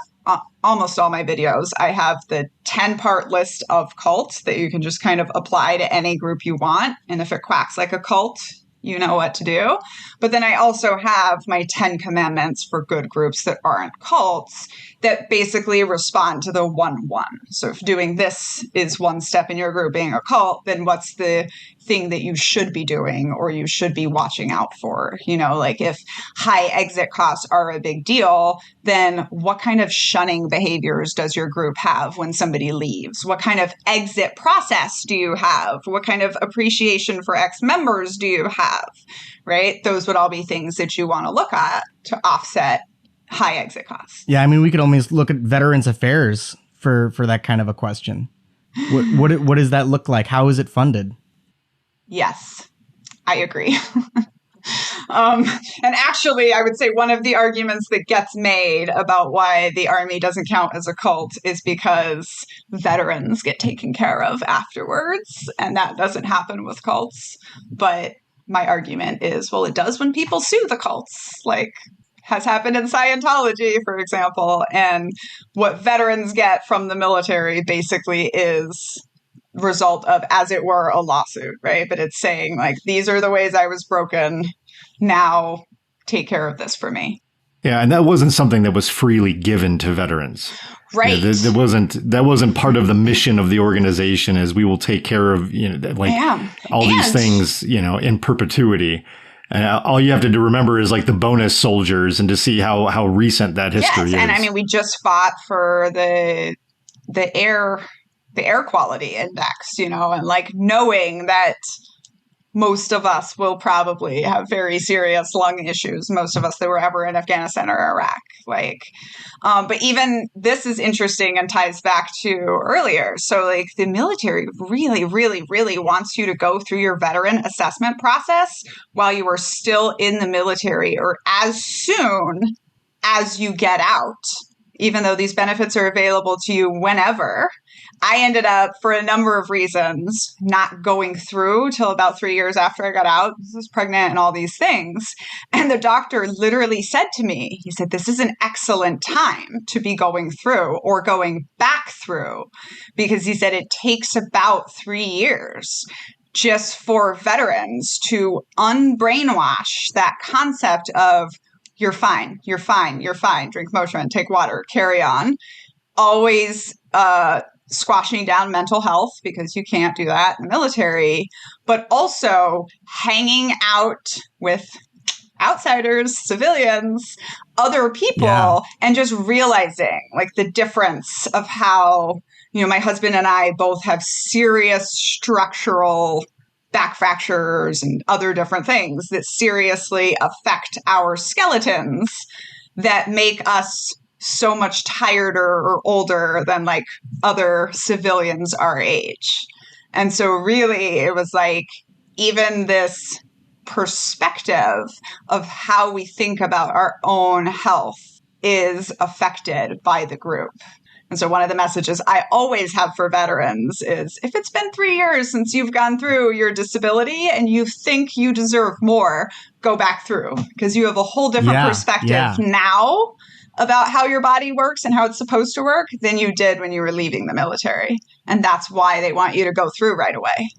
almost all my videos. I have the 10-part list of cults that you can just kind of apply to any group you want. And if it quacks like a cult, you know what to do. But then I also have my 10 commandments for good groups that aren't cults that basically respond to the 1-1. So if doing this is one step in your group being a cult, then what's the thing that you should be doing or you should be watching out for? Like if high exit costs are a big deal, then what kind of shunning behaviors does your group have when somebody leaves? What kind of exit process do you have? What kind of appreciation for ex-members do you have? Right? Those would all be things that you want to look at to offset high exit costs. Yeah, I mean, we could almost look at Veterans Affairs for that kind of a question. What does that look like? How is it funded? Yes, I agree. And actually, I would say one of the arguments that gets made about why the Army doesn't count as a cult is because veterans get taken care of afterwards, and that doesn't happen with cults. But my argument is, well, it does when people sue the cults, like has happened in Scientology, for example. And what veterans get from the military basically is result of, as it were, a lawsuit, right? But it's saying, like, these are the ways I was broken. Now take care of this for me. Yeah, and that wasn't something that was freely given to veterans. Right. That wasn't part of the mission of the organization, as we will take care of, all these things, in perpetuity. And all you have to remember is like the bonus soldiers and to see how recent that history is. And I mean, we just fought for the air quality index, and like knowing that most of us will probably have very serious lung issues. Most of us that were ever in Afghanistan or Iraq, but even this is interesting and ties back to earlier. So like the military really, really, really wants you to go through your veteran assessment process while you are still in the military or as soon as you get out, even though these benefits are available to you whenever. I ended up, for a number of reasons, not going through till about 3 years after I got out. I was pregnant and all these things. And the doctor literally said to me, he said, this is an excellent time to be going through or going back through, because he said it takes about 3 years just for veterans to unbrainwash that concept of you're fine, drink Motrin, take water, carry on. always squashing down mental health, because you can't do that in the military, but also hanging out with outsiders, civilians, other people, and just realizing like the difference of how, my husband and I both have serious structural back fractures and other different things that seriously affect our skeletons that make us so much tireder or older than like other civilians our age. And so really it was like even this perspective of how we think about our own health is affected by the group. And so one of the messages I always have for veterans is, if it's been 3 years since you've gone through your disability and you think you deserve more, go back through, because you have a whole different perspective now about how your body works and how it's supposed to work than you did when you were leaving the military. And that's why they want you to go through right away.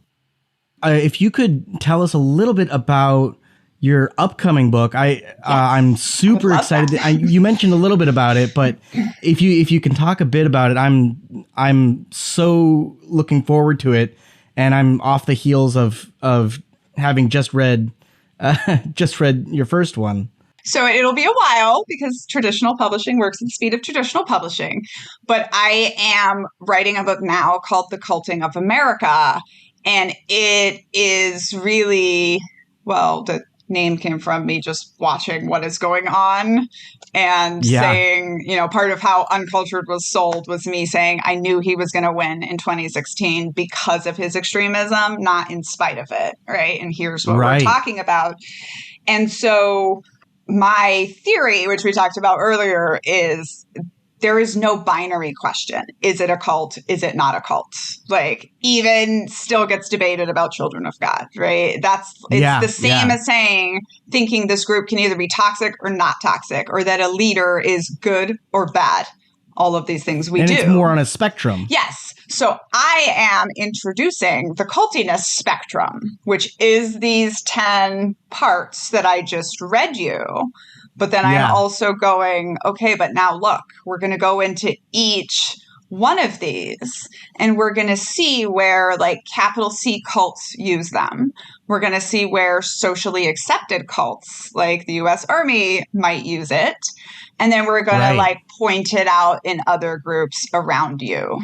If you could tell us a little bit about your upcoming book, I'm super excited. You mentioned a little bit about it, but if you can talk a bit about it, I'm so looking forward to it, and I'm off the heels of having just read your first one. So it'll be a while because traditional publishing works at the speed of traditional publishing, but I am writing a book now called The Culting of America. And it is really, the name came from me just watching what is going on and saying, part of how Uncultured was sold was me saying I knew he was going to win in 2016 because of his extremism, not in spite of it. Right. And here's what we're talking about. And so my theory, which we talked about earlier, is there is no binary question. Is it a cult? Is it not a cult? Like, even still gets debated about Children of God, right? It's the same as thinking this group can either be toxic or not toxic, or that a leader is good or bad. All of these things we do. And it's more on a spectrum. Yes. So I am introducing the cultiness spectrum, which is these 10 parts that I just read you. But then I'm also going, okay, but now look, we're going to go into each one of these and we're going to see where like capital C cults use them. We're going to see where socially accepted cults like the US Army might use it. And then we're going to like point it out in other groups around you.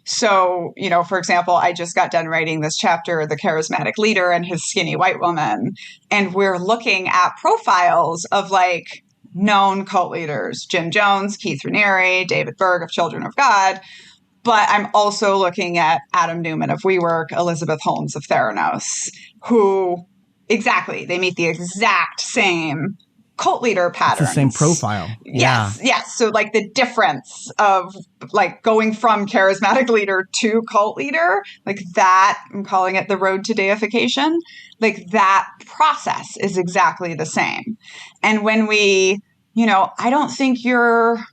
So, for example, I just got done writing this chapter, The Charismatic Leader and His Skinny White Woman. And we're looking at profiles of like known cult leaders, Jim Jones, Keith Raniere, David Berg of Children of God. But I'm also looking at Adam Newman of WeWork, Elizabeth Holmes of Theranos, who they meet the exact same cult leader patterns. It's the same profile. Yes. So like the difference of like going from charismatic leader to cult leader, like that, I'm calling it the road to deification, like that process is exactly the same. And when we, I don't think your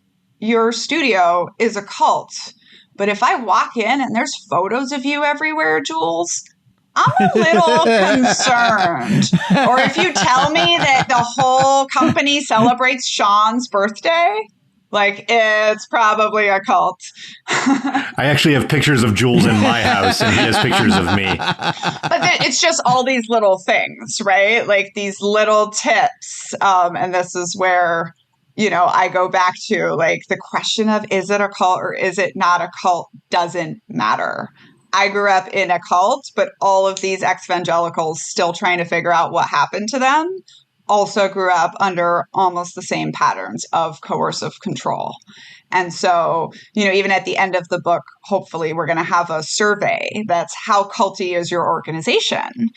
studio is a cult, but if I walk in and there's photos of you everywhere, Jules, I'm a little concerned. Or if you tell me that the whole company celebrates Sean's birthday, like it's probably a cult. I actually have pictures of Jules in my house and he has pictures of me. But it's just all these little things, right? Like these little tips. And this is where, I go back to like the question of is it a cult or is it not a cult doesn't matter. I grew up in a cult, but all of these ex-evangelicals still trying to figure out what happened to them also grew up under almost the same patterns of coercive control. And so, even at the end of the book, hopefully we're going to have a survey that's how culty is your organization.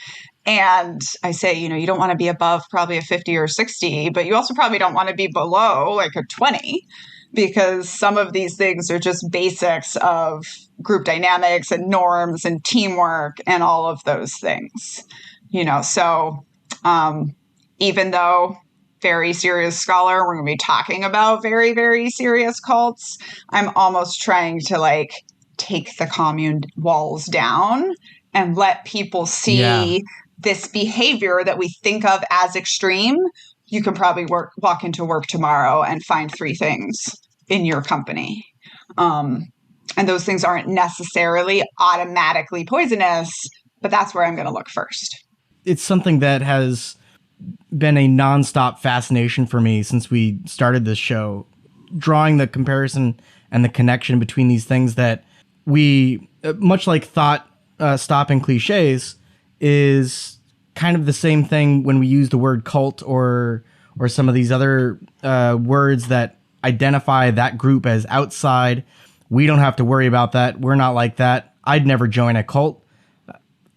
And I say, you don't want to be above probably a 50 or 60, but you also probably don't want to be below like a 20. Because some of these things are just basics of group dynamics and norms and teamwork and all of those things, So even though very serious scholar, we're going to be talking about very, very serious cults, I'm almost trying to like take the commune walls down and let people see this behavior that we think of as extreme. You can probably walk into work tomorrow and find 3 things in your company, And those things aren't necessarily automatically poisonous, but that's where I'm going to look first. It's something that has been a nonstop fascination for me since we started this show, drawing the comparison and the connection between these things that we, much like thought stopping cliches, is kind of the same thing when we use the word cult or some of these other words that identify that group as outside. We don't have to worry about that. We're not like that. I'd never join a cult.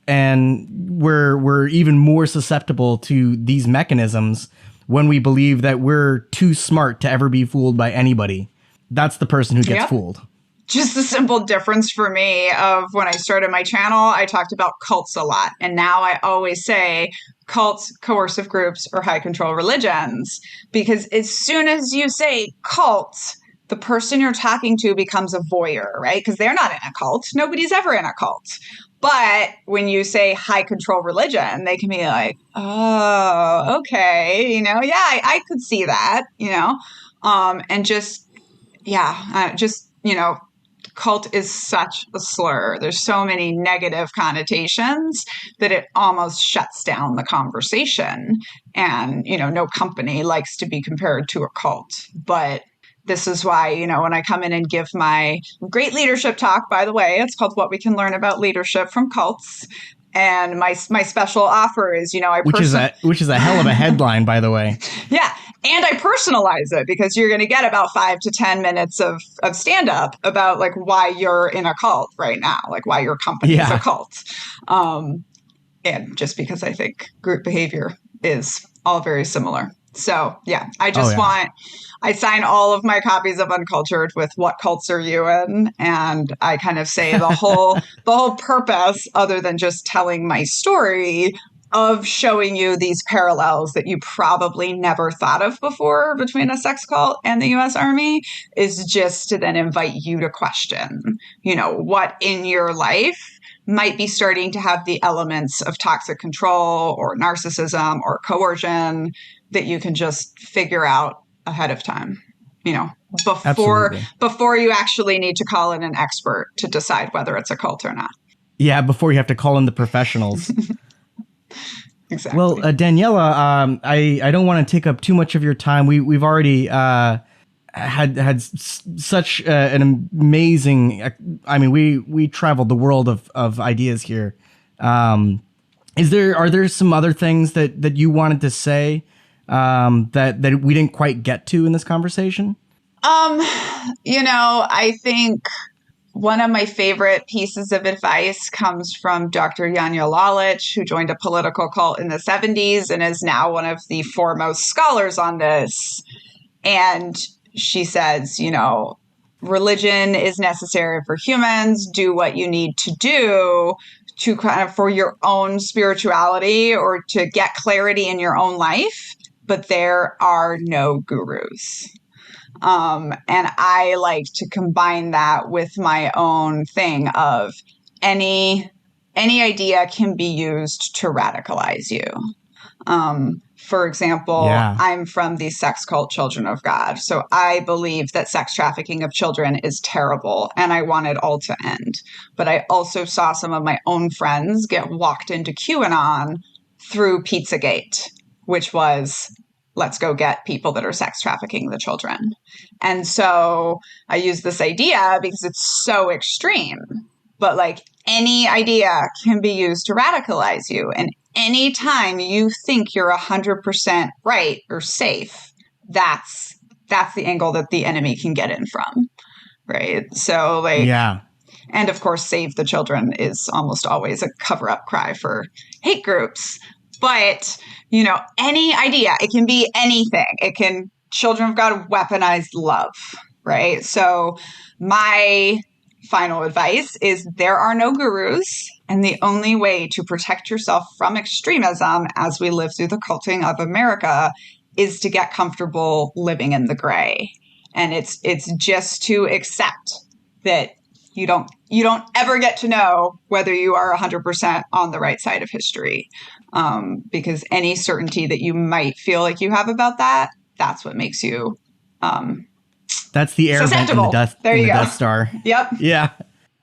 And we're even more susceptible to these mechanisms when we believe that we're too smart to ever be fooled by anybody. That's the person who gets fooled. Just the simple difference for me of when I started my channel, I talked about cults a lot. And now I always say cults, coercive groups, or high control religions. Because as soon as you say cult, the person you're talking to becomes a voyeur, right? Because they're not in a cult. Nobody's ever in a cult. But when you say high control religion, they can be like, oh, okay, I could see that, and just, cult is such a slur. There's so many negative connotations that it almost shuts down the conversation. And, no company likes to be compared to a cult. But this is why, when I come in and give my great leadership talk, by the way, it's called What We Can Learn About Leadership from Cults. And my special offer is, which is a hell of a headline, by the way. Yeah. And I personalize it because you're going to get about 5 to 10 minutes of stand up about like why you're in a cult right now, like why your company is a cult. And just because I think group behavior is all very similar. So, yeah, I sign all of my copies of Uncultured with what cults are you in? And I kind of say the whole purpose, other than just telling my story, of showing you these parallels that you probably never thought of before between a sex cult and the U.S. Army, is just to then invite you to question, what in your life might be starting to have the elements of toxic control or narcissism or coercion that you can just figure out ahead of time, before you actually need to call in an expert to decide whether it's a cult or not. Yeah, before you have to call in the professionals. Exactly. Well, Daniella, I don't want to take up too much of your time. We've already had such an amazing. I mean, we traveled the world of ideas here. Are there some other things that you wanted to say that we didn't quite get to in this conversation? I think one of my favorite pieces of advice comes from Dr. Janja Lalich, who joined a political cult in the 70s and is now one of the foremost scholars on this. And she says, religion is necessary for humans. Do what you need to do to kind of for your own spirituality or to get clarity in your own life. But there are no gurus. And I like to combine that with my own thing of any idea can be used to radicalize you. For example, I'm from the sex cult Children of God. So I believe that sex trafficking of children is terrible and I want it all to end. But I also saw some of my own friends get walked into QAnon through Pizzagate, which was, let's go get people that are sex trafficking the children. And so I use this idea because it's so extreme, but like any idea can be used to radicalize you. And anytime you think you're 100% right or safe, that's the angle that the enemy can get in from. Right. So and of course, save the children is almost always a cover up cry for hate groups. But, any idea, it can be anything. It can, Children of God weaponized love, right? So my final advice is there are no gurus. And the only way to protect yourself from extremism as we live through the culting of America is to get comfortable living in the gray. And it's just to accept that you don't ever get to know whether you are 100% on the right side of history. Because any certainty that you might feel like you have about that, that's what makes you That's the air vent in the Death Star. Yep. Yeah.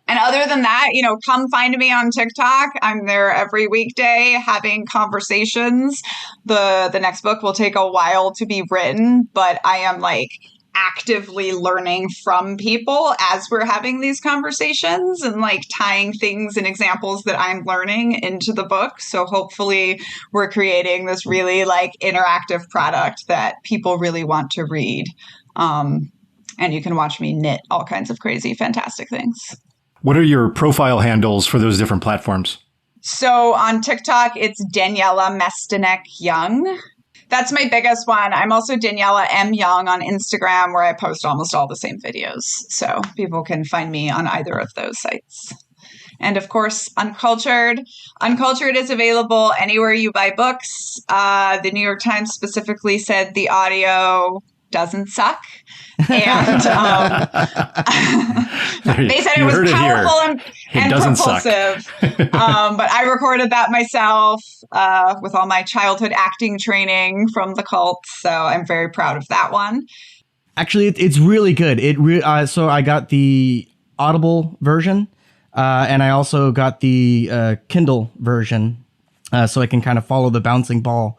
And other than that, come find me on TikTok. I'm there every weekday having conversations. The next book will take a while to be written, but I am actively learning from people as we're having these conversations and tying things and examples that I'm learning into the book. So hopefully we're creating this really interactive product that people really want to read. And you can watch me knit all kinds of crazy, fantastic things. What are your profile handles for those different platforms? So on TikTok, it's Daniella Mestyanek Young. That's my biggest one. I'm also Daniella M. Young on Instagram, where I post almost all the same videos. So people can find me on either of those sites. And of course, Uncultured. Uncultured is available anywhere you buy books. The New York Times specifically said the audio doesn't suck. And they said it was powerful and propulsive. But I recorded that myself with all my childhood acting training from the cult. So I'm very proud of that one. Actually, it's really good. So I got the Audible version and I also got the Kindle version so I can kind of follow the bouncing ball.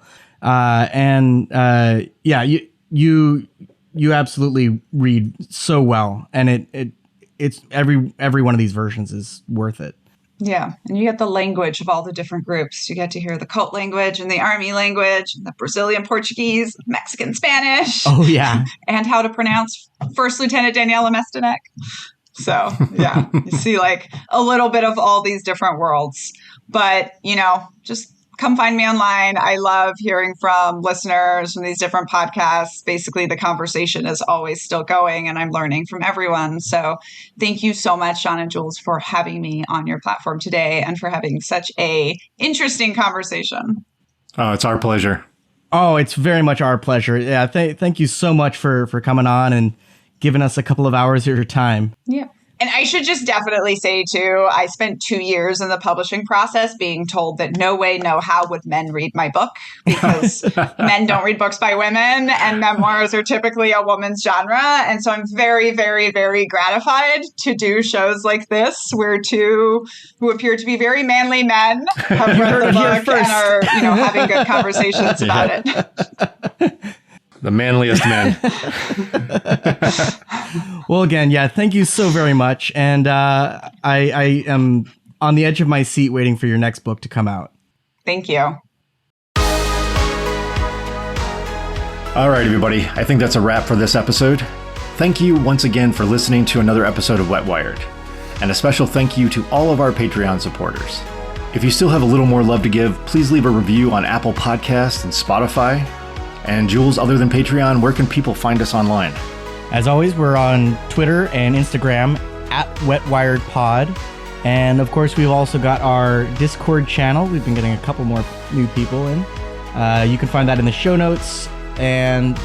You absolutely read so well, and it's every one of these versions is worth it. Yeah, and you get the language of all the different groups. You get to hear the cult language and the army language, and the Brazilian Portuguese, Mexican Spanish. Oh yeah, and how to pronounce First Lieutenant Daniella Mestyanek. So yeah, you see a little bit of all these different worlds, but just come find me online. I love hearing from listeners from these different podcasts. Basically, the conversation is always still going and I'm learning from everyone. So thank you so much, Sean and Jules, for having me on your platform today and for having such a interesting conversation. Oh, it's our pleasure. Oh, it's very much our pleasure. Yeah. Thank you so much for coming on and giving us a couple of hours of your time. Yeah. And I should just definitely say, too, I spent 2 years in the publishing process being told that no way, no how would men read my book because men don't read books by women and memoirs are typically a woman's genre. And so I'm very, very, very gratified to do shows like this where two who appear to be very manly men have read the book and are, having good conversations about it. The manliest men. Well, again, yeah, thank you so very much. And I am on the edge of my seat waiting for your next book to come out. Thank you. All right, everybody. I think that's a wrap for this episode. Thank you once again for listening to another episode of Wet Wired. And a special thank you to all of our Patreon supporters. If you still have a little more love to give, please leave a review on Apple Podcasts and Spotify. And Jules, other than Patreon, where can people find us online? As always, we're on Twitter and Instagram at WetWiredPod. And of course, we've also got our Discord channel. We've been getting a couple more new people in. You can find that in the show notes. And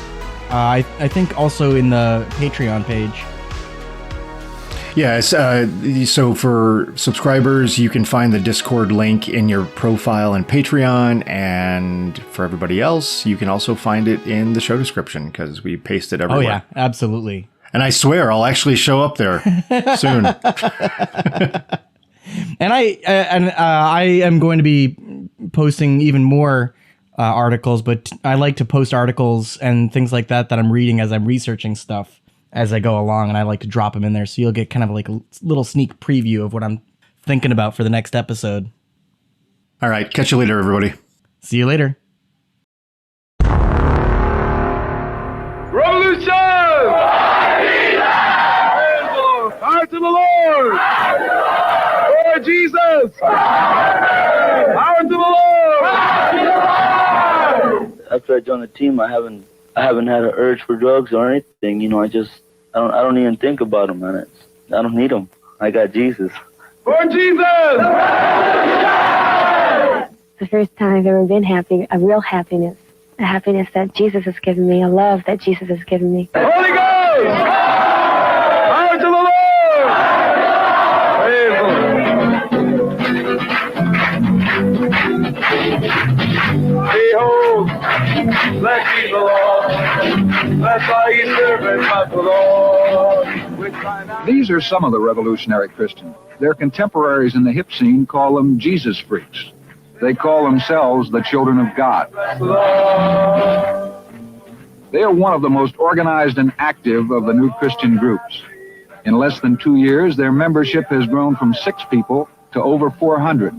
I think also in the Patreon page. Yeah, so for subscribers, you can find the Discord link in your profile and Patreon, and for everybody else, you can also find it in the show description because we paste it everywhere. Oh yeah, absolutely. And I swear I'll actually show up there soon. And I am going to be posting even more articles, but I like to post articles and things like that I'm reading as I'm researching stuff as I go along, and I like to drop them in there, so you'll get kind of like a little sneak preview of what I'm thinking about for the next episode. All right, catch you later, everybody. See you later. Revolution! Power to the Lord! Lord Jesus! Power to the Lord! After I joined the team, I haven't had an urge for drugs or anything. I don't even think about them, man. I don't need them. I got Jesus. Lord Jesus! The first time I've ever been happy, a real happiness. A happiness that Jesus has given me, a love that Jesus has given me. Holy Ghost! Power to the Lord! Behold, blessed be the Lord. Blessed are ye servants of the Lord. These are some of the revolutionary Christians. Their contemporaries in the hip scene call them Jesus freaks. They call themselves the children of God. They are one of the most organized and active of the new Christian groups. In less than 2 years, their membership has grown from 6 people to over 400.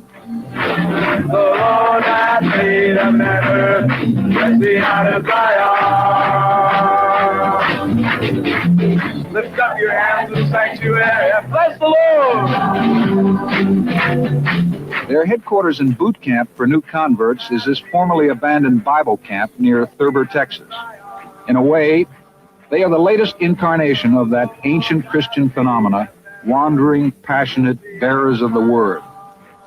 Lift up your hands in the sanctuary and bless the Lord. Their headquarters and boot camp for new converts is this formerly abandoned Bible camp near Thurber, Texas. In a way, they are the latest incarnation of that ancient Christian phenomena, wandering, passionate bearers of the Word,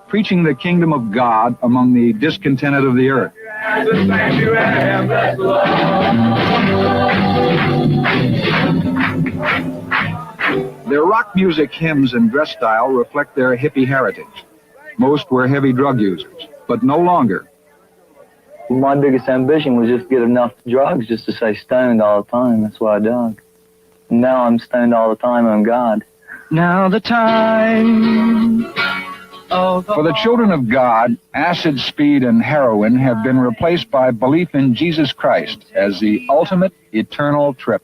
preaching the kingdom of God among the discontented of the earth. Their rock music, hymns, and dress style reflect their hippie heritage. Most were heavy drug users, but no longer. My biggest ambition was just to get enough drugs just to stay stoned all the time. That's what I dug. Now I'm stoned all the time on God. Now the time. For the children of God, acid, speed, and heroin have been replaced by belief in Jesus Christ as the ultimate eternal trip.